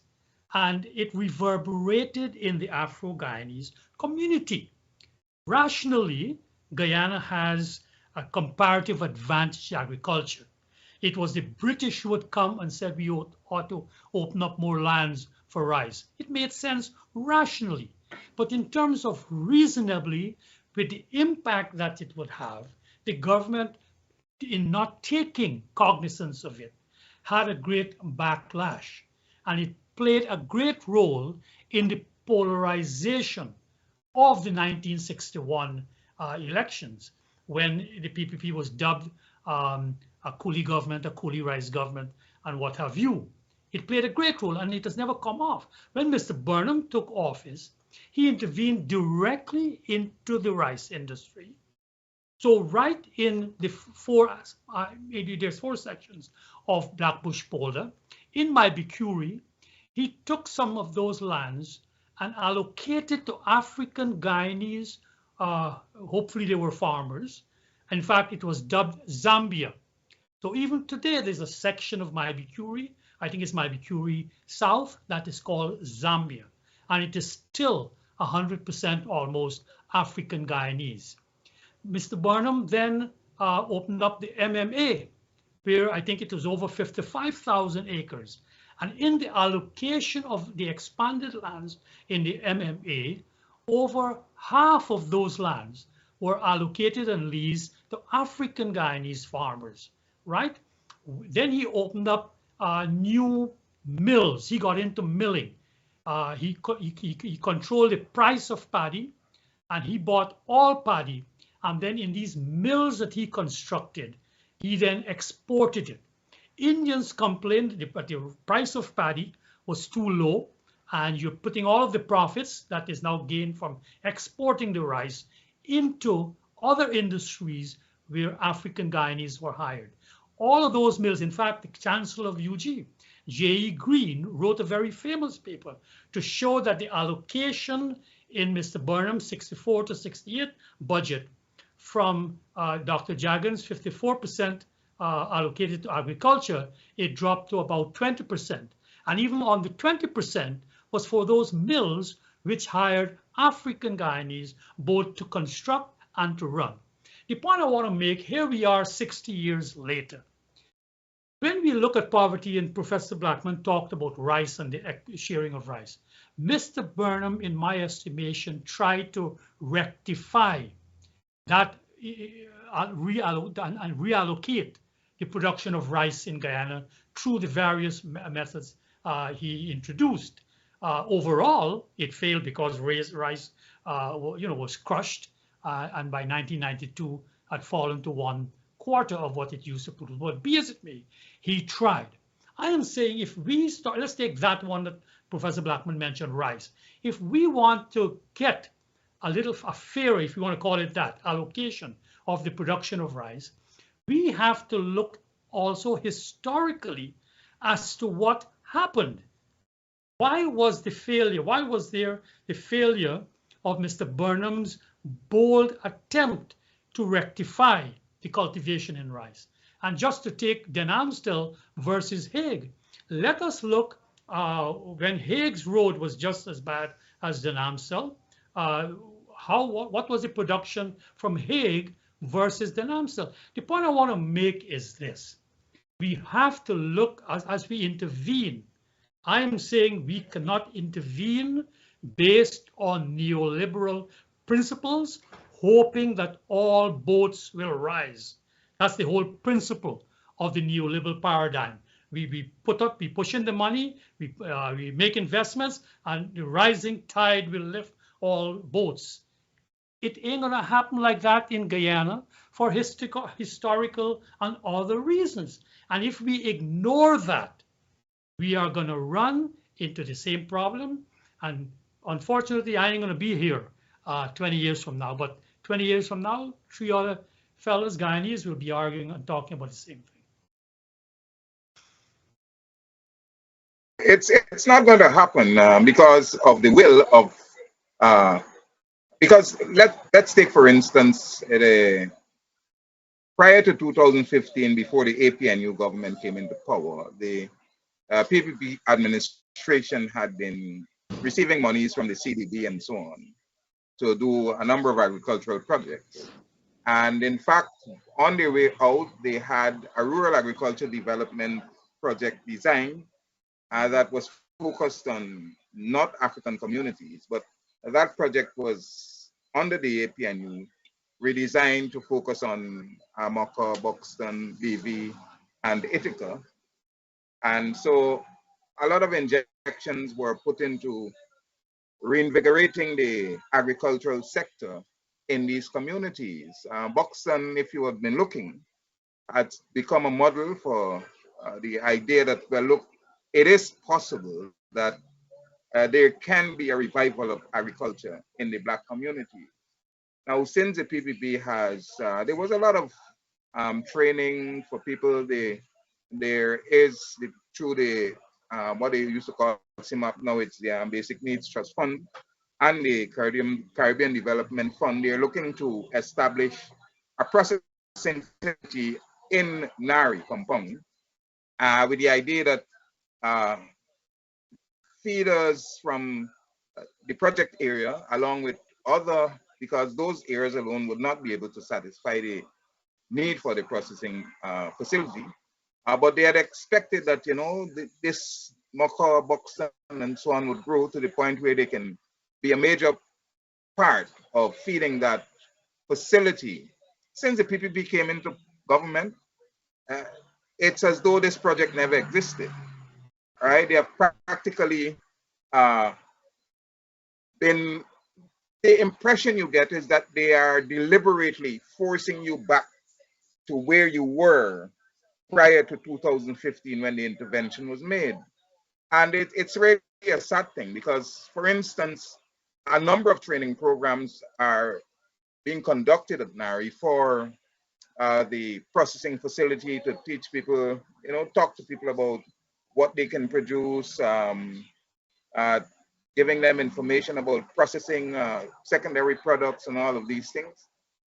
And it reverberated in the Afro-Guyanese community. Rationally, Guyana has a comparative advantage in agriculture. It was the British who would come and said we ought to open up more lands for rice. It made sense rationally. But in terms of reasonably, with the impact that it would have, the government, in not taking cognizance of it, had a great backlash. And it played a great role in the polarization of the 1961 elections, when the PPP was dubbed a coolie government, a coolie rice government, and what have you. It played a great role, and it has never come off. When Mr. Burnham took office, he intervened directly into the rice industry. So right in the there's 4 sections of Black Bush Polder. In Maibikuri, he took some of those lands and allocated to African Guyanese. Hopefully they were farmers. In fact, it was dubbed Zambia. So even today, there's a section of Maibikuri, I think it's Maibikuri South, that is called Zambia. And it is still 100% almost African Guyanese. Mr. Burnham then opened up the MMA, where I think it was over 55,000 acres. And in the allocation of the expanded lands in the MMA, over half of those lands were allocated and leased to African Guyanese farmers, right? Then he opened up new mills. He got into milling. He controlled the price of paddy, and he bought all paddy. And then in these mills that he constructed, he then exported it. Indians complained that the price of paddy was too low, and you're putting all of the profits that is now gained from exporting the rice into other industries where African Guyanese were hired. All of those mills, in fact, the Chancellor of UG, J.E. Green, wrote a very famous paper to show that the allocation in Mr. Burnham's 64 to 68 budget from Dr. Jagan's 54% allocated to agriculture, it dropped to about 20%. And even on the 20% was for those mills which hired African Guyanese both to construct and to run. The point I want to make, here we are 60 years later. When we look at poverty, and Professor Blackman talked about rice and the sharing of rice, Mr. Burnham, in my estimation, tried to rectify that and reallocate the production of rice in Guyana through the various methods he introduced. Overall, it failed because rice, was crushed, and by 1992 had fallen to 1/4 of what it used to produce. But be as it may, he tried. I am saying if we start, let's take that one that Professor Blackman mentioned, rice. If we want to get a fair, if you want to call it that, allocation of the production of rice, we have to look also historically as to what happened. Why was the failure? Why was there the failure of Mr. Burnham's bold attempt to rectify the cultivation in rice? And just to take Den Amstel versus Hague, let us look when Hague's road was just as bad as Den Amstel. What was the production from Hague versus Den Amstel? The point I want to make is this: we have to look as we intervene. I am saying we cannot intervene based on neoliberal principles, hoping that all boats will rise. That's the whole principle of the neoliberal paradigm. We push in the money, we make investments, and the rising tide will lift all boats. It ain't gonna happen like that in Guyana for historical and other reasons. And if we ignore that, we are gonna run into the same problem. And unfortunately, I ain't gonna be here 20 years from now, but 20 years from now, 3 other fellas, Guyanese, will be arguing and talking about the same thing. It's not going to happen because of the will of because let's take for instance prior to 2015, before the APNU government came into power, the PPP administration had been receiving monies from the CDB and so on to do a number of agricultural projects. And in fact, on their way out, they had a rural agriculture development project design that was focused on not African communities, but that project was under the APNU, redesigned to focus on Amoka, Buxton, BV, and Ithaca. And so a lot of injections were put into reinvigorating the agricultural sector in these communities. Buxton, if you have been looking, has become a model for the idea that, well, look, it is possible that there can be a revival of agriculture in the Black community. Now, since the PPP has, there was a lot of training for people. There is, through the, what they used to call CIMAP, now it's the Basic Needs Trust Fund, and the Caribbean Development Fund. They're looking to establish a processing facility in Nari compound with the idea that feeders from the project area, along with other, because those areas alone would not be able to satisfy the need for the processing facility. But they had expected that, this Mocha, Buxton, and so on would grow to the point where they can be a major part of feeding that facility. Since the PPP came into government, it's as though this project never existed. All right, they have practically been, the impression you get is that they are deliberately forcing you back to where you were prior to 2015 when the intervention was made. And it's really a sad thing because, for instance, a number of training programs are being conducted at NARI for the processing facility to teach people, talk to people about what they can produce, uh, giving them information about processing secondary products and all of these things.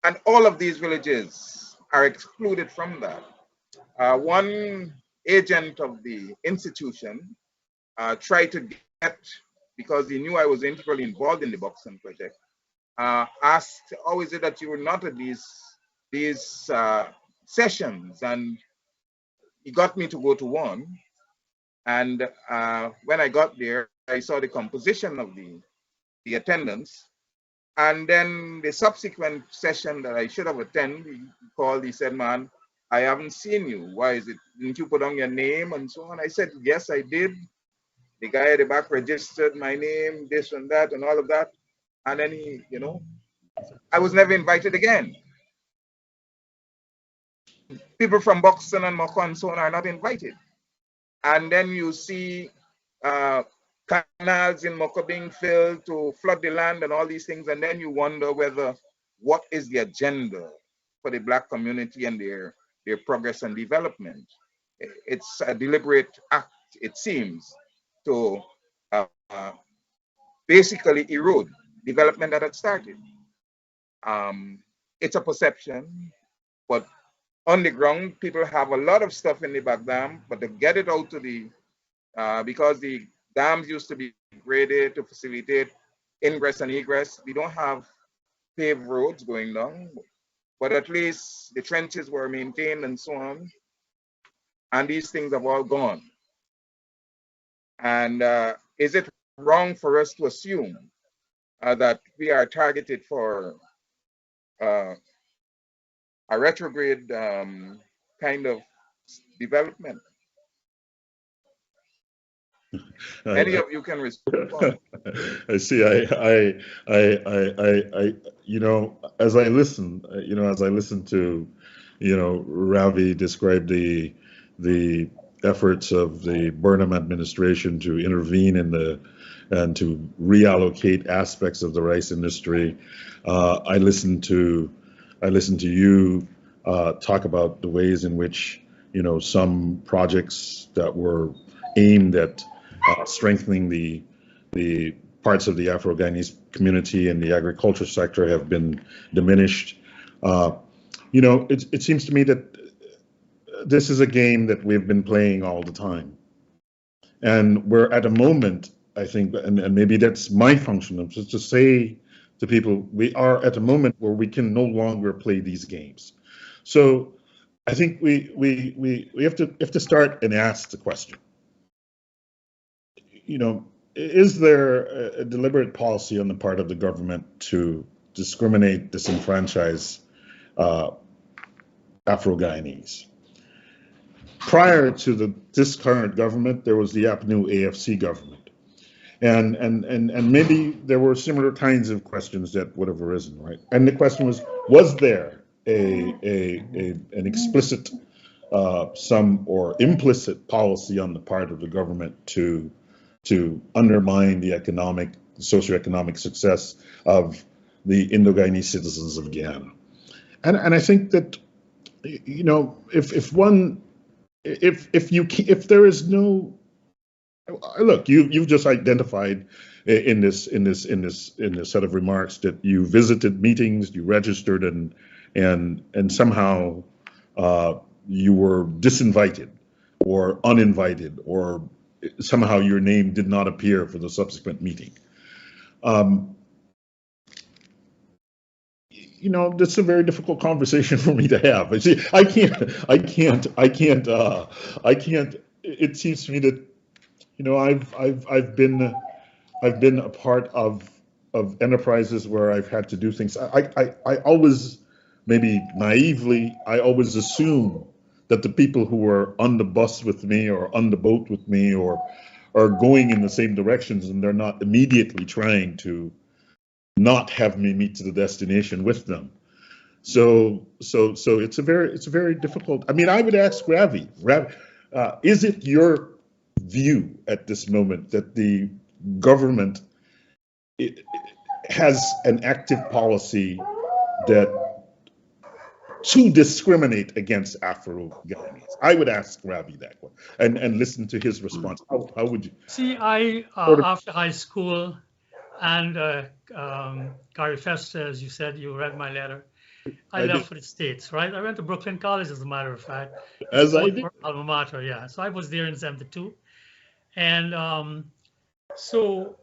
And all of these villages are excluded from that. One agent of the institution tried to get, because he knew I was integrally involved in the Buxton project, asked, how is it that you were not at these sessions? And he got me to go to one. And when I got there, I saw the composition of the attendance. And then the subsequent session that I should have attended, he called, he said, man, I haven't seen you. Why is it? Didn't you put on your name and so on? I said, yes, I did. The guy at the back registered my name, this and that, and all of that. And then I was never invited again. People from Buxton and Moko and so on are not invited. And then you see canals in Moko being filled to flood the land and all these things. And then you wonder what is the agenda for the Black community and their progress and development. It's a deliberate act, it seems, to basically erode development that had started. It's a perception, but on the ground, people have a lot of stuff in the back dam, but to get it out to because the dams used to be graded to facilitate ingress and egress. We don't have paved roads going down, but at least the trenches were maintained and so on. And these things have all gone. And is it wrong for us to assume that we are targeted for a retrograde kind of development? Any of you can respond. I see. As I listen to, Ravi describe the efforts of the Burnham administration to intervene and to reallocate aspects of the rice industry. I listen to you talk about the ways in which some projects that were aimed at strengthening the parts of the Afro-Guyanese community and the agriculture sector have been diminished. It seems to me that this is a game that we've been playing all the time. And we're at a moment, I think, and maybe that's my function, just to say to people, we are at a moment where we can no longer play these games. So I think we have to start and ask the question. Is there a deliberate policy on the part of the government to discriminate, disenfranchise Afro-Guyanese? Prior to this current government, there was the APNU AFC government. And maybe there were similar kinds of questions that would have arisen, right? And the question was there an explicit some or implicit policy on the part of the government to undermine the socioeconomic success of the Indo-Guyanese citizens of Guyana? And I think that, if there is no, look, you've just identified in this set of remarks that you visited meetings, you registered, and somehow you were disinvited or uninvited, or somehow your name did not appear for the subsequent meeting. That's a very difficult conversation for me to have. I can't. It seems to me that, I've been a part of enterprises where I've had to do things. I always, maybe naively, I always assume that the people who are on the bus with me or on the boat with me or are going in the same directions, and they're not immediately trying to not have me meet to the destination with them. So it's a very difficult. I mean, I would ask Ravi, is it your view at this moment that the government has an active policy that to discriminate against Afro-Guyanese? I would ask Ravi that one and listen to his response. How would you? See, after high school, and Gary Fester, as you said, you read my letter, I left for the States, right? I went to Brooklyn College, as a matter of fact. As I did. Alma mater, yeah. So I was there in '72. And so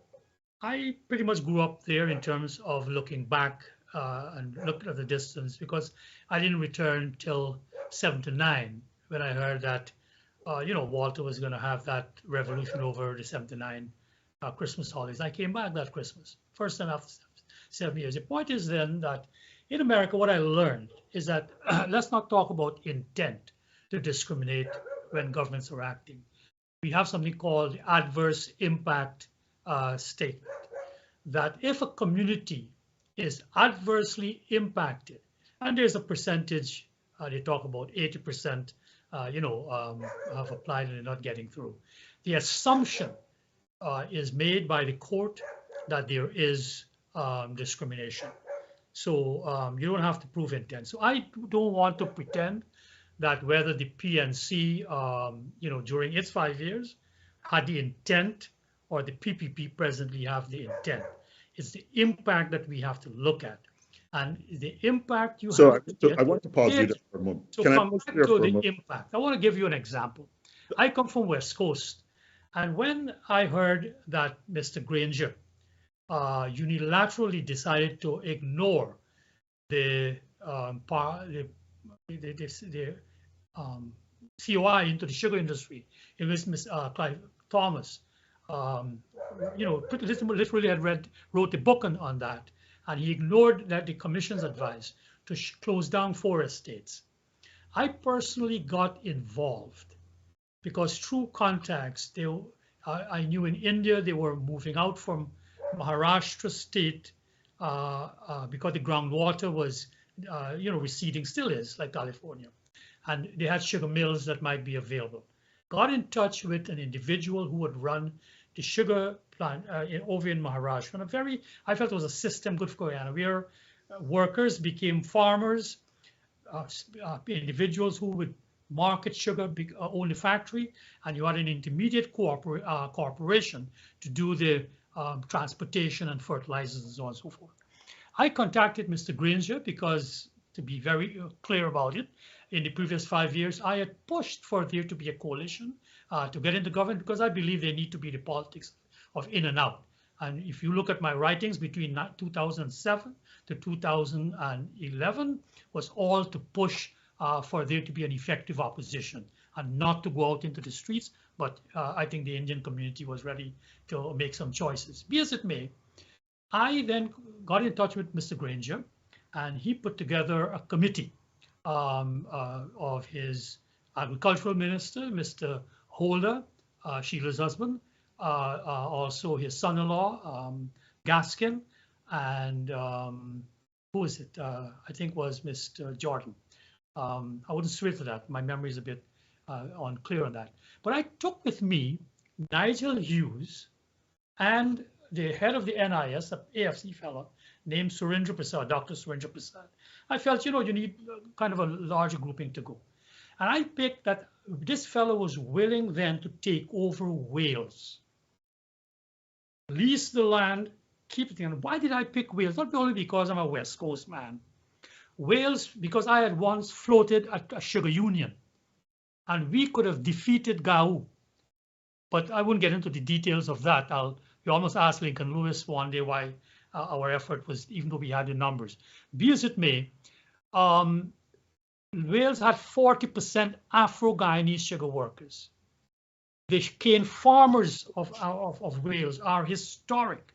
I pretty much grew up there in terms of looking back and looking at the distance, because I didn't return till '79 when I heard that, Walter was going to have that revolution over the '79 Christmas holidays. I came back that Christmas, first time after 7 years. The point is then that in America, what I learned is that let's not talk about intent to discriminate when governments are acting. We have something called the adverse impact statement, that if a community is adversely impacted, and there's a percentage, they talk about 80%, have applied and they're not getting through. The assumption is made by the court that there is discrimination. So you don't have to prove intent. So I don't want to pretend that whether the PNC, during its 5 years had the intent or the PPP presently have the intent. It's the impact that we have to look at. And the impact you have to get. I want to pause you there for a moment. So come back to the impact. I want to give you an example. I come from West Coast. And when I heard that Mr. Granger unilaterally decided to ignore the COI into the sugar industry, in which Mr. Clive Thomas, literally wrote a book on that, and he ignored the commission's advice to close down 4 estates. I personally got involved because through contacts, I knew in India they were moving out from Maharashtra state because the groundwater was, receding, still is, like California. And they had sugar mills that might be available. Got in touch with an individual who would run the sugar plant over in Maharashtra. And I felt it was a system good for Guyana, where workers became farmers, individuals who would market sugar, own the factory, and you had an intermediate corporation to do the transportation and fertilizers and so on and so forth. I contacted Mr. Granger because, to be very clear about it, in the previous 5 years, I had pushed for there to be a coalition to get into government, because I believe there need to be the politics of in and out. And if you look at my writings between 2007 to 2011, was all to push for there to be an effective opposition and not to go out into the streets. But I think the Indian community was ready to make some choices. Be as it may, I then got in touch with Mr. Granger, and he put together a committee of his agricultural minister, Mr. Holder, Sheila's husband, also his son-in-law, Gaskin, and who is it? I think was Mr. Jordan. I wouldn't swear to that. My memory is a bit unclear on that. But I took with me Nigel Hughes and the head of the NIS, an AFC fellow named Surendra Prasad, Dr. Surendra Prasad. I felt, you need kind of a larger grouping to go. And I picked that this fellow was willing then to take over Wales, lease the land, keep it in. Why did I pick Wales? Not only because I'm a West Coast man. Wales, because I had once floated a sugar union, and we could have defeated Gau. But I wouldn't get into the details of that. You almost asked Lincoln Lewis one day why our effort was, even though we had the numbers. Be as it may, Wales had 40% Afro-Guyanese sugar workers. The cane farmers of Wales are historic.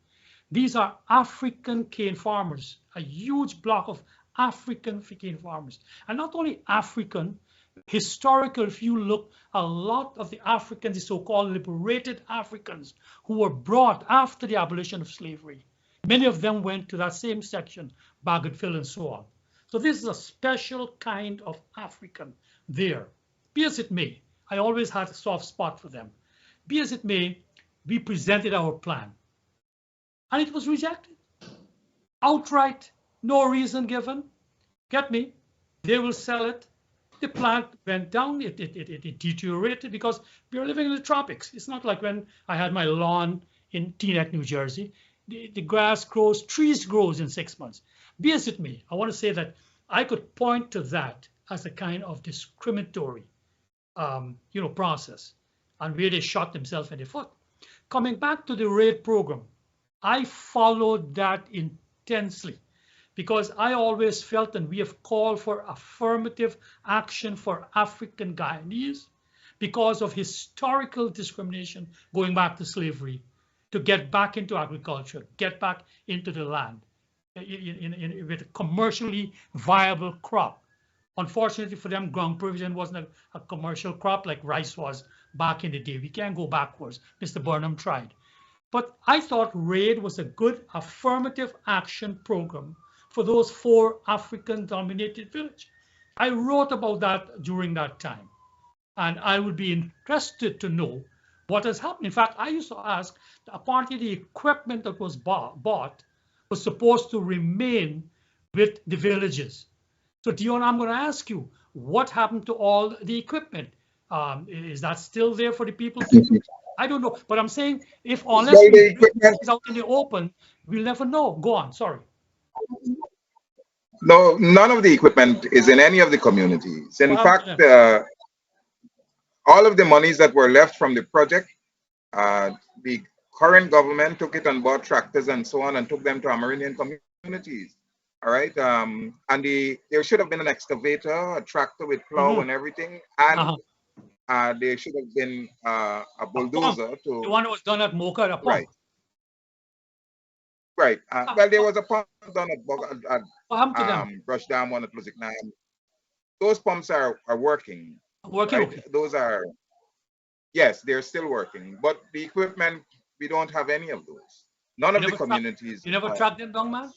These are African cane farmers, a huge block of African cane farmers. And not only African, historical, if you look, a lot of the Africans, the so-called liberated Africans who were brought after the abolition of slavery, many of them went to that same section, Bagotville and so on. So this is a special kind of African there. Be as it may, I always had a soft spot for them. Be as it may, we presented our plan and it was rejected outright, no reason given. Get me? They will sell it. The plant went down, it deteriorated because we are living in the tropics. It's not like when I had my lawn in Teaneck, New Jersey. The grass grows, trees grows in 6 months. Be as it may, I want to say that I could point to that as a kind of discriminatory, process, and where they shot themselves in the foot. Coming back to the RAID program, I followed that intensely because I always felt, and we have called for affirmative action for African Guyanese because of historical discrimination going back to slavery, to get back into agriculture, get back into the land with a commercially viable crop. Unfortunately for them, ground provision wasn't a commercial crop like rice was back in the day. We can't go backwards. Mr. Burnham tried. But I thought RAID was a good affirmative action program for those 4 African-dominated villages. I wrote about that during that time, and I would be interested to know what has happened. In fact, I used to ask, a part of the equipment that was bought was supposed to remain with the villages. So Dion, I'm going to ask you, what happened to all the equipment? Is that still there for the people to use? I don't know, but I'm saying if unless Well, we the bring equipment, things out in the open, we'll never know. Go on, sorry. no, none of the equipment is in any of the communities. In What happened to fact, them? all of the monies that were left from the project, the current government took it and bought tractors and so on and took them to Amerindian communities. All right. And there should have been an excavator, a tractor with plow and everything, and there should have been a A pump. bulldozer The to, one that was done at Mocha, a pump. right, right. Well, there was a pump done at What happened to them? Brush Dam, one at Lusikna. Those pumps are working, Working right? okay. Those are, yes, they're still working, but the equipment, we don't have any of those. None of the communities. You never tracked them down, man?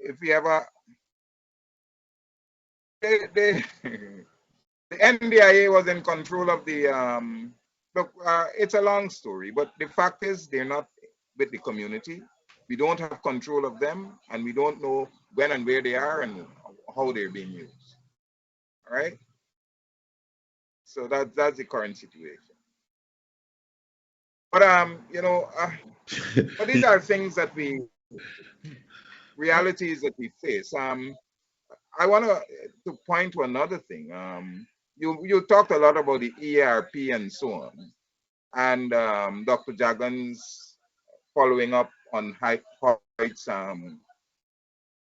If we ever, they the NDIA was in control of the, look, it's a long story, but the fact is they're not with the community. We don't have control of them, and we don't know when and where they are and how they're being used. All right? So that's the current situation. But, but these are things that realities that we face. I want to point to another thing. You talked a lot about the ERP and so on, and Dr. Jagan's following up on Hoyt's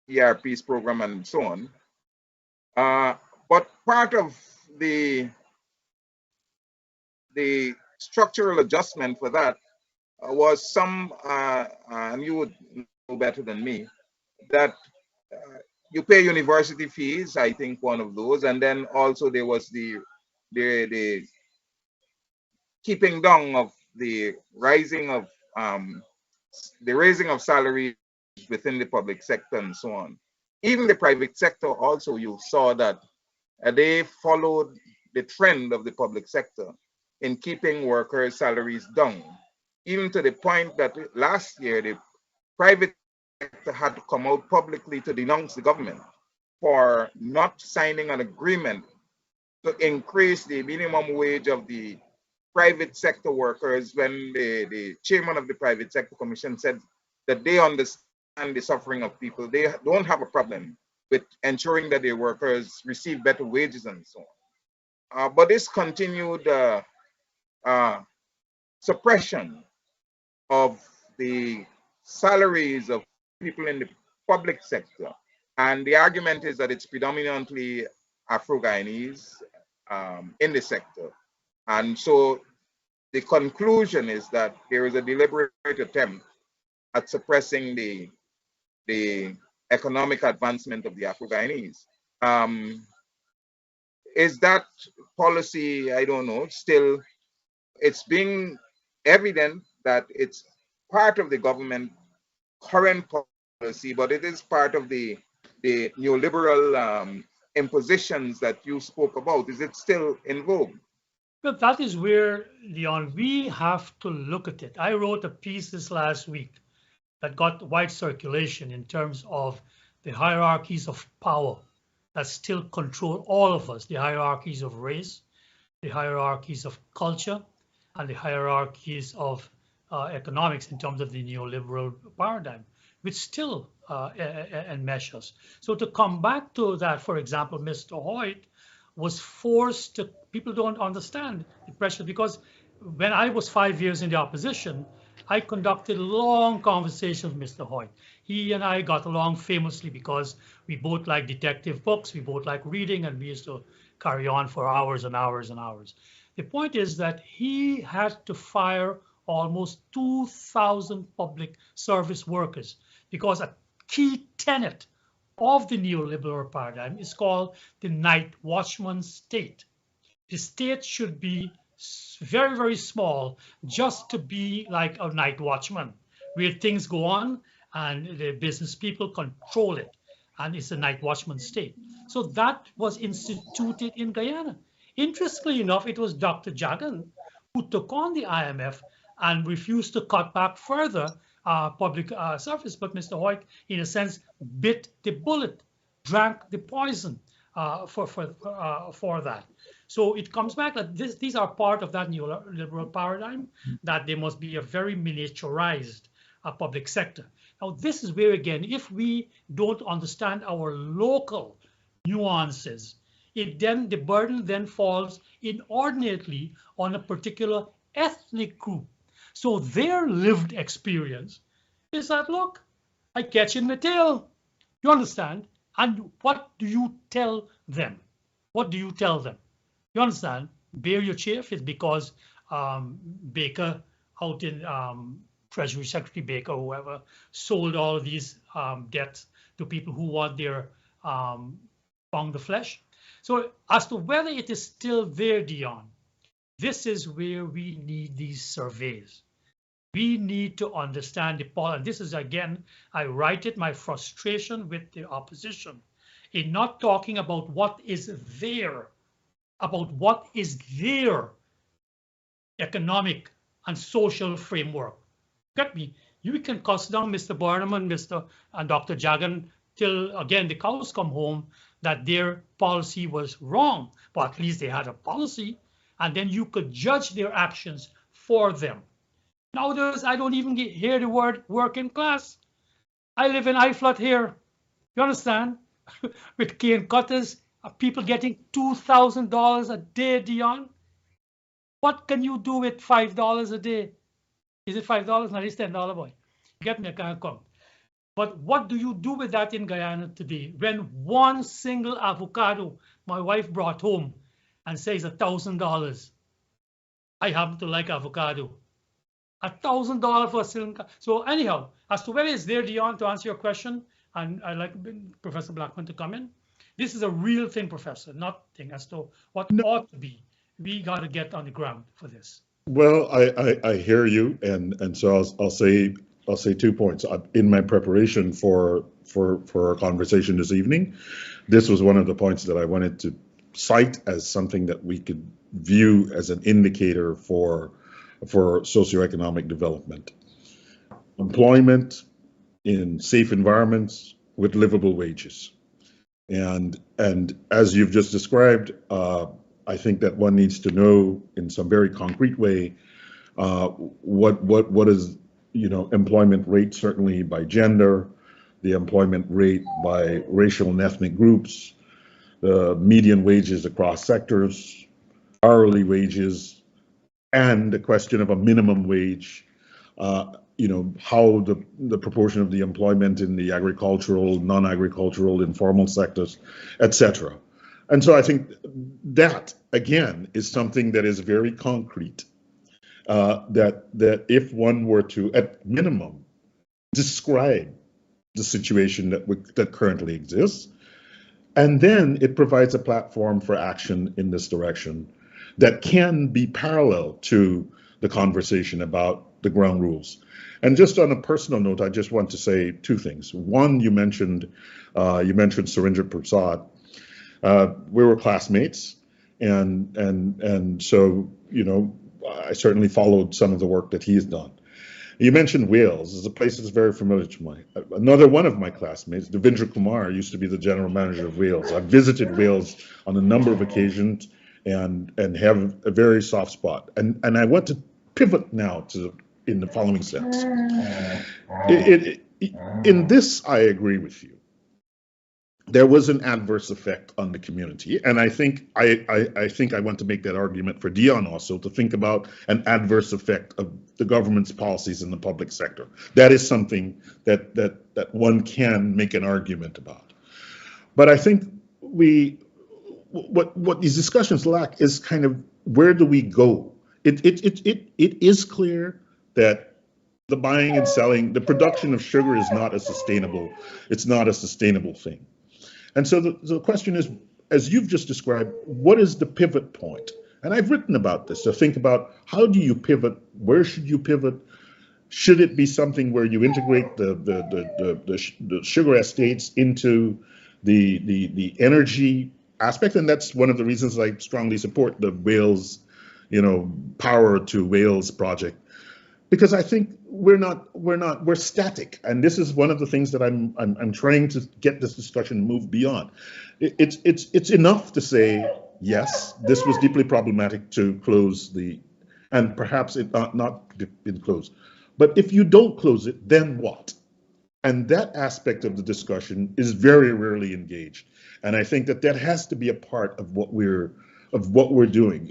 ERP's program and so on. But part of the structural adjustment for that was some, and you would know better than me, that you pay university fees, I think one of those, and then also there was the keeping down of the raising of salaries within the public sector and so on. Even the private sector also, you saw that they followed the trend of the public sector in keeping workers' salaries down, even to the point that last year the private sector had to come out publicly to denounce the government for not signing an agreement to increase the minimum wage of the private sector workers when the chairman of the private sector commission said that they understand the suffering of people. They don't have a problem with ensuring that their workers receive better wages and so on. But this continued suppression of the salaries of people in the public sector. And the argument is that it's predominantly Afro-Guyanese in the sector. And so the conclusion is that there is a deliberate attempt at suppressing the economic advancement of the Afro-Guyanese. Is that policy, I don't know, still, it's being evident that it's part of the government current policy, but it is part of the neoliberal impositions that you spoke about. Is it still in vogue? But that is where, Leon, we have to look at it. I wrote a piece this last week that got wide circulation in terms of the hierarchies of power that still control all of us, the hierarchies of race, the hierarchies of culture, and the hierarchies of economics in terms of the neoliberal paradigm, which still enmeshes. So to come back to that, for example, Mr. Hoyt was forced to, people don't understand the pressure, because when I was 5 years in the opposition, I conducted long conversations with Mr. Hoyt. He and I got along famously because we both like detective books, we both like reading, and we used to carry on for hours and hours and hours. The point is that he had to fire almost 2,000 public service workers because a key tenet of the neoliberal paradigm is called the night watchman state. The state should be very, very small just to be like a night watchman, where things go on and the business people control it. And it's a night watchman state. So that was instituted in Guyana. Interestingly enough, it was Dr. Jagan who took on the IMF and refused to cut back further public service. But Mr. Hoyt, in a sense, bit the bullet, drank the poison for that. So it comes back that these are part of that neoliberal paradigm, that there must be a very miniaturized public sector. Now, this is where, again, if we don't understand our local nuances, the burden then falls inordinately on a particular ethnic group. So their lived experience is that, look, I catch in my tail. You understand? And what do you tell them? What do you tell them? You understand? Bear your chafe is because Baker out in Treasury Secretary Baker, whoever, sold all of these debts to people who want their pound of flesh. So as to whether it is still there, Dion, this is where we need these surveys. We need to understand the policy. And this is, again, I write it, my frustration with the opposition in not talking about what is there, about what is their economic and social framework. Get me? You can cuss down Mr. Burnham and Dr. Jagan till, again, the cows come home, that their policy was wrong, but at least they had a policy, and then you could judge their actions for them. Nowadays, I don't even hear the word working class. I live in Iflat here. You understand? With cane cutters, people getting $2,000 a day, Dion. What can you do with $5 a day? Is it $5? No, it's $10, boy. Get me, I can't come. But what do you do with that in Guyana today? When one single avocado my wife brought home and says $1,000. I happen to like avocado. $1,000 for a single. So anyhow, as to whether it's there, Dion, to answer your question, and I'd like Professor Blackman to come in. This is a real thing, Professor, not thing as to what ought to be. We got to get on the ground for this. Well, I hear you, and so I'll say 2 points. In my preparation for our conversation this evening, this was one of the points that I wanted to cite as something that we could view as an indicator for socioeconomic development. Employment in safe environments with livable wages. And as you've just described, I think that one needs to know in some very concrete way what is, employment rate, certainly by gender, the employment rate by racial and ethnic groups, the median wages across sectors, hourly wages, and the question of a minimum wage, how the proportion of the employment in the agricultural, non-agricultural, informal sectors, etc. And so I think that, again, is something that is very concrete, that if one were to, at minimum, describe the situation that currently exists, and then it provides a platform for action in this direction that can be parallel to the conversation about the ground rules. And just on a personal note, I just want to say 2 things. One, you mentioned Surinder Prasad. We were classmates, and so, you know, I certainly followed some of the work that he's done. You mentioned Wales. It's a place that's very familiar to another one of my classmates, Devendra Kumar, used to be the general manager of Wales. I've visited Wales on a number of occasions and have a very soft spot. And I want to pivot now in the following sense. In this, I agree with you. There was an adverse effect on the community, and I think I want to make that argument for Dion also, to think about an adverse effect of the government's policies in the public sector. That is something that one can make an argument about. But I think what these discussions lack is kind of, where do we go? It is clear that the buying and selling, the production of sugar is not a sustainable. It's not a sustainable thing. And so the question is, as you've just described, what is the pivot point? And I've written about this, to think about, how do you pivot? Where should you pivot? Should it be something where you integrate the sugar estates into the energy aspect? And that's one of the reasons I strongly support the Wales, Power to Wales project, because I think we're static, and this is one of the things that I'm trying to get this discussion to move beyond. It's enough to say, yes, this was deeply problematic to close and perhaps it not been closed. But if you don't close it, then what? And that aspect of the discussion is very rarely engaged, and I think that has to be a part of what we're doing.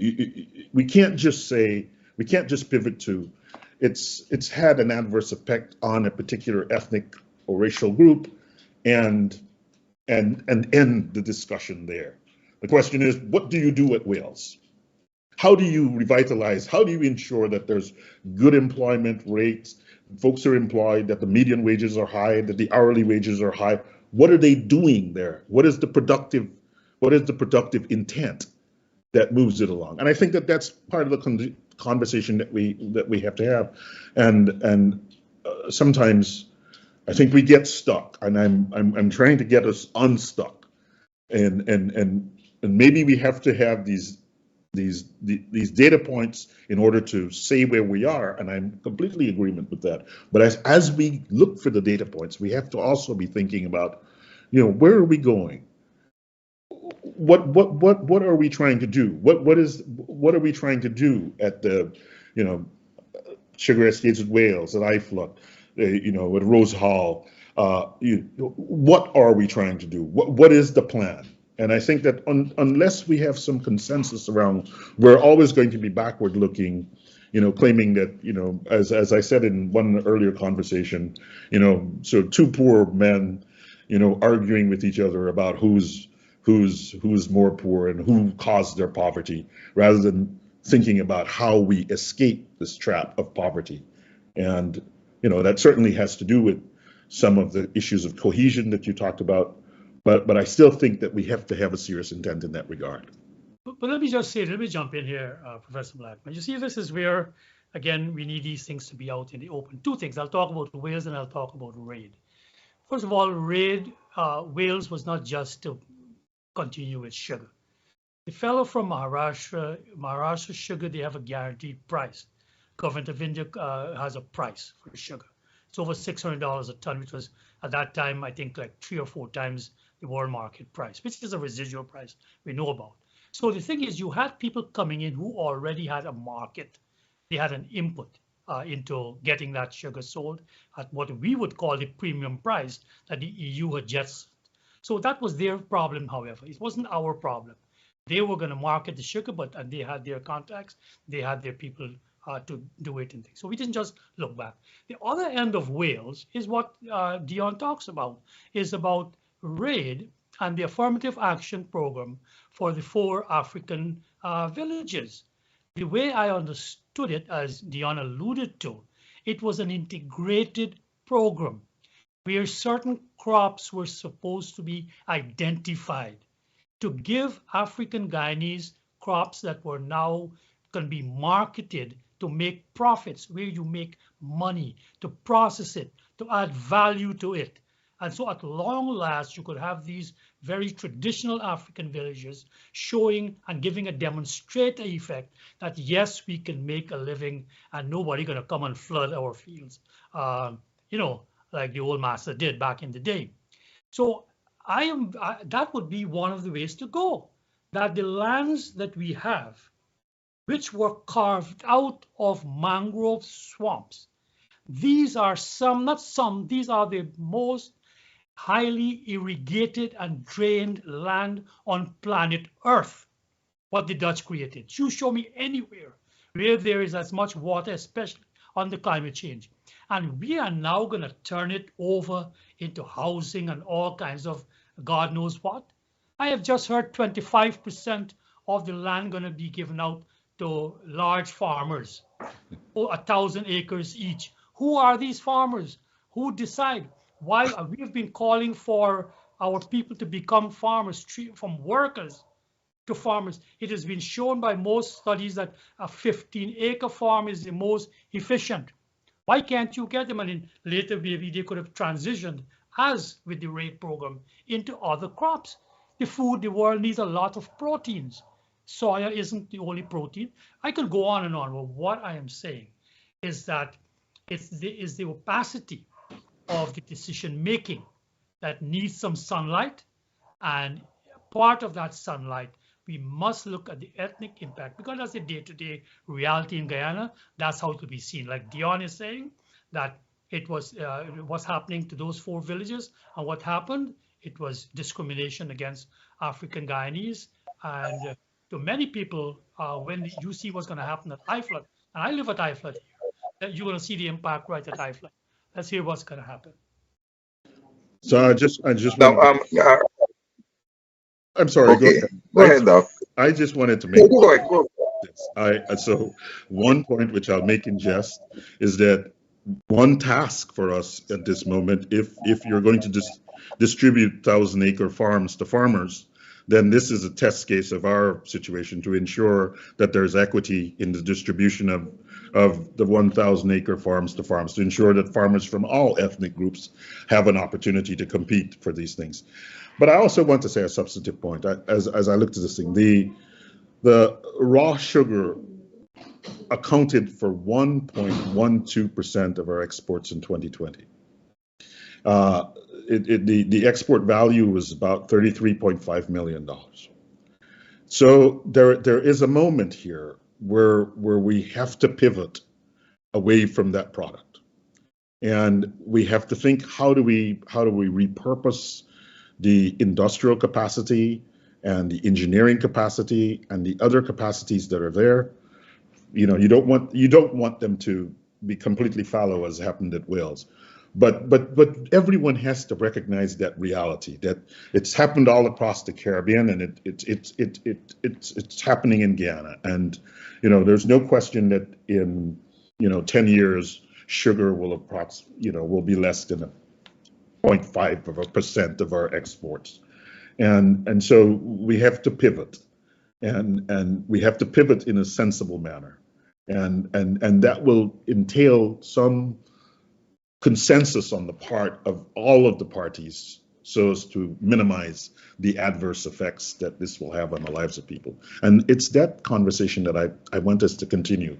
We can't just pivot to, it's had an adverse effect on a particular ethnic or racial group, and end the discussion there. The question is, what do you do at Wales? How do you revitalize? How do you ensure that there's good employment rates, folks are employed, that the median wages are high, that the hourly wages are high? What are they doing there? What is the productive intent that moves it along? And I think that's part of the conversation that we have to have, and sometimes I think we get stuck, and I'm trying to get us unstuck, and maybe we have to have these data points in order to say where we are, and I'm completely in agreement with that. But as we look for the data points, we have to also be thinking about, where are we going? What are we trying to do? What are we trying to do at the, Sugar Estates at Wales, at IFLUT, at Rose Hall? What are we trying to do? What is the plan? And I think that unless we have some consensus around, we're always going to be backward looking, claiming that, as I said in one earlier conversation, so two poor men, arguing with each other about who's more poor and who caused their poverty, rather than thinking about how we escape this trap of poverty. And, that certainly has to do with some of the issues of cohesion that you talked about, but I still think that we have to have a serious intent in that regard. But let me jump in here, Professor Blackman. You see, this is where, again, we need these things to be out in the open. Two things, I'll talk about Wales and I'll talk about RAID. First of all, RAID, Wales was not just to continue with sugar. The fellow from Maharashtra sugar, they have a guaranteed price. Government of India has a price for sugar. It's over $600 a ton, which was at that time, I think, like 3 or 4 times the world market price, which is a residual price we know about. So the thing is, you had people coming in who already had a market. They had an input into getting that sugar sold at what we would call the premium price that the EU had just. So that was their problem, however. It wasn't our problem. They were going to market the sugar, and they had their contacts, they had their people to do it and things. So we didn't just look back. The other end of Wales is what Dion talks about, is about RAID and the affirmative action program for the 4 African villages. The way I understood it, as Dion alluded to, it was an integrated program where certain crops were supposed to be identified to give African Guyanese crops that were now going to be marketed to make profits, where you make money, to process it, to add value to it. And so at long last, you could have these very traditional African villages showing and giving a demonstrator effect that, yes, we can make a living and nobody going to come and flood our fields, you know, like the old master did back in the day. So that would be one of the ways to go, that the lands that we have, which were carved out of mangrove swamps, these are these are the most highly irrigated and drained land on planet Earth, what the Dutch created. You show me anywhere where there is as much water, especially on the climate change. And we are now going to turn it over into housing and all kinds of God knows what. I have just heard 25% of the land going to be given out to large farmers, 1,000 acres each. Who are these farmers? Who decide? Why we've been calling for our people to become farmers, from workers to farmers. It has been shown by most studies that a 15-acre farm is the most efficient. Why can't you get them? And in later maybe they could have transitioned, as with the RAID program, into other crops. The world needs a lot of proteins. Soya isn't the only protein. I could go on and on, but what I am saying is that it's the opacity of the decision making that needs some sunlight, and part of that sunlight, we must look at the ethnic impact, because that's the day-to-day reality in Guyana. That's how it will be seen. Like Dion is saying, that it was what's happening to those 4 villages, and what happened, it was discrimination against African Guyanese. And to many people, when you see what's going to happen at iFlood, and I live at iFlood here, you're going to see the impact right at iFlood. Let's hear what's going to happen. So I just Now, want, I'm sorry, go okay, ahead. go ahead, Doc. I just wanted to make Go ahead, go. this. So one point which I'll make in jest is that one task for us at this moment, if you're going to distribute 1,000-acre farms to farmers, then this is a test case of our situation to ensure that there's equity in the distribution of the 1,000-acre farms to farms, to ensure that farmers from all ethnic groups have an opportunity to compete for these things. But I also want to say a substantive point. As I looked at this thing, the raw sugar accounted for 1.12% of our exports in 2020. The export value was about $33.5 million. So there is a moment here where we have to pivot away from that product, and we have to think, how do we repurpose the industrial capacity and the engineering capacity and the other capacities that are there. You know, you don't want them to be completely fallow, as happened at Wales. But everyone has to recognize that reality, that it's happened all across the Caribbean, and it's happening in Guyana. And you know, there's no question that in 10 years, sugar will be less than 0.5% of our exports, and so we have to pivot, and we have to pivot in a sensible manner, and that will entail some consensus on the part of all of the parties, so as to minimize the adverse effects that this will have on the lives of people. And it's that conversation that I want us to continue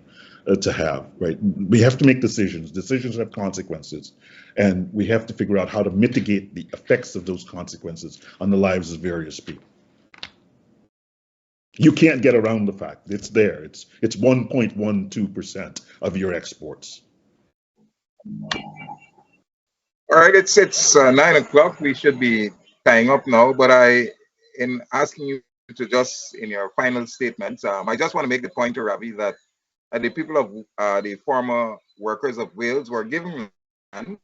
to have, right? We have to make decisions. Decisions have consequences, and we have to figure out how to mitigate the effects of those consequences on the lives of various people. You can't get around the fact it's there. It's 1.12% of your exports. All right, it's 9 o'clock. We should be tying up now, but in asking you to just, in your final statements, I just want to make the point to Ravi that the people of the former workers of Wales were given land,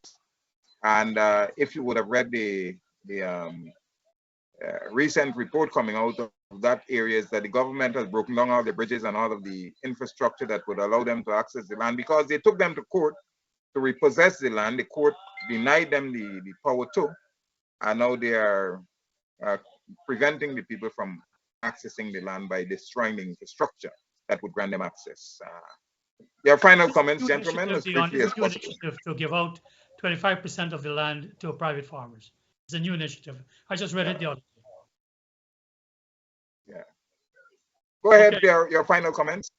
and if you would have read the recent report coming out of that area, is that the government has broken down all the bridges and all of the infrastructure that would allow them to access the land, because they took them to court to repossess the land. The court denied them the power to, and now they are preventing the people from accessing the land by destroying the infrastructure that would grant them access. Your final comments, gentlemen, as briefly as possible. To give out 25% of the land to private farmers. It's a new initiative. I just read it the other day. Yeah. Go ahead, Okay. your final comments.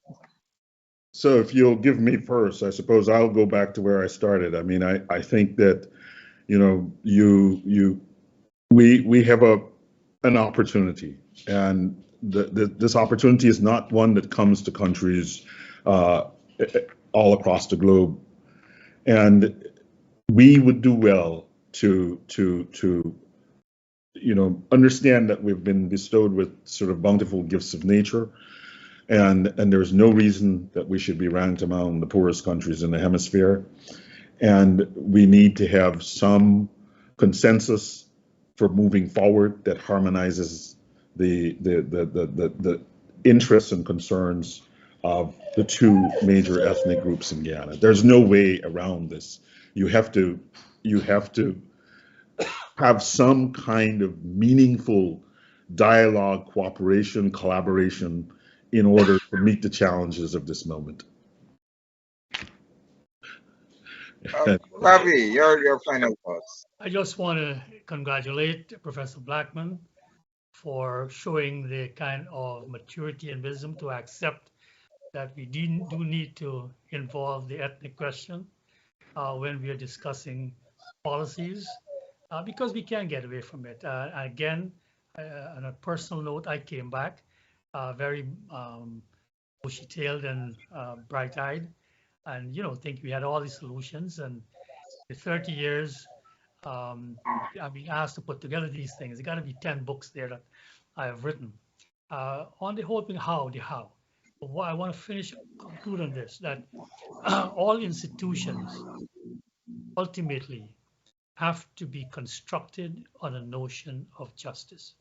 So if you'll give me first, I suppose I'll go back to where I started. I mean, I think that, you know, we have an opportunity, and this opportunity is not one that comes to countries all across the globe, and we would do well to you know, understand that we've been bestowed with sort of bountiful gifts of nature, and there's no reason that we should be ranked among the poorest countries in the hemisphere, and we need to have some consensus for moving forward that harmonizes the interests and concerns of the two major ethnic groups in Guyana. There's no way around this. You have to have some kind of meaningful dialogue, cooperation, collaboration in order to meet the challenges of this moment. Ravi, your final thoughts. I just want to congratulate Professor Blackman for showing the kind of maturity and wisdom to accept that we do need to involve the ethnic question when we are discussing policies, because we can't get away from it. Again, on a personal note, I came back very bushy-tailed and bright-eyed, and think we had all these solutions. And the 30 years, I'm being asked to put together these things. There got to be 10 books there that I have written on the whole thing. How. But what I want to conclude on this, that all institutions ultimately have to be constructed on a notion of justice.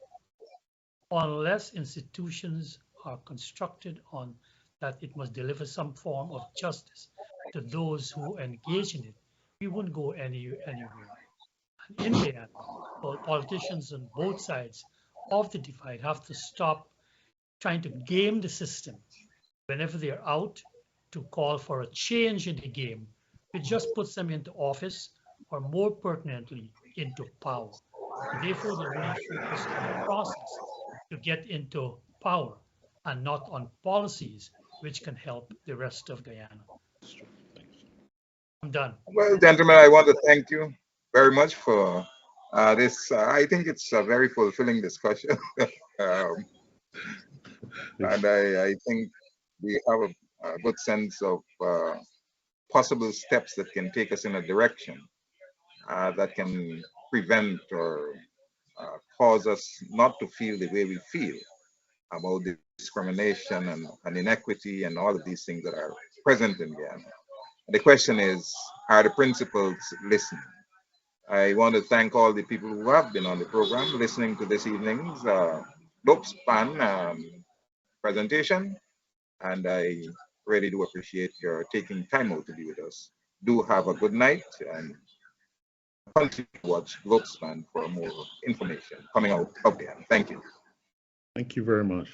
Unless institutions are constructed on that it must deliver some form of justice to those who engage in it, we wouldn't go anywhere. And in the end, politicians on both sides of the divide have to stop trying to game the system whenever they're out to call for a change in the game. It just puts them into office, or more pertinently, into power. And therefore, they really focus on the process to get into power and not on policies which can help the rest of Guyana. I'm done. Well, gentlemen, I want to thank you very much for this. I think it's a very fulfilling discussion. um, and I think we have a good sense of possible steps that can take us in a direction that can prevent or cause us not to feel the way we feel about the discrimination and inequity and all of these things that are present in Guyana. The question is, are the principals listening? I want to thank all the people who have been on the program listening to this evening's Globespan presentation, and I really do appreciate your taking time out to be with us. Do have a good night and continue to watch Globespan for more information coming out there. Thank you. Thank you very much.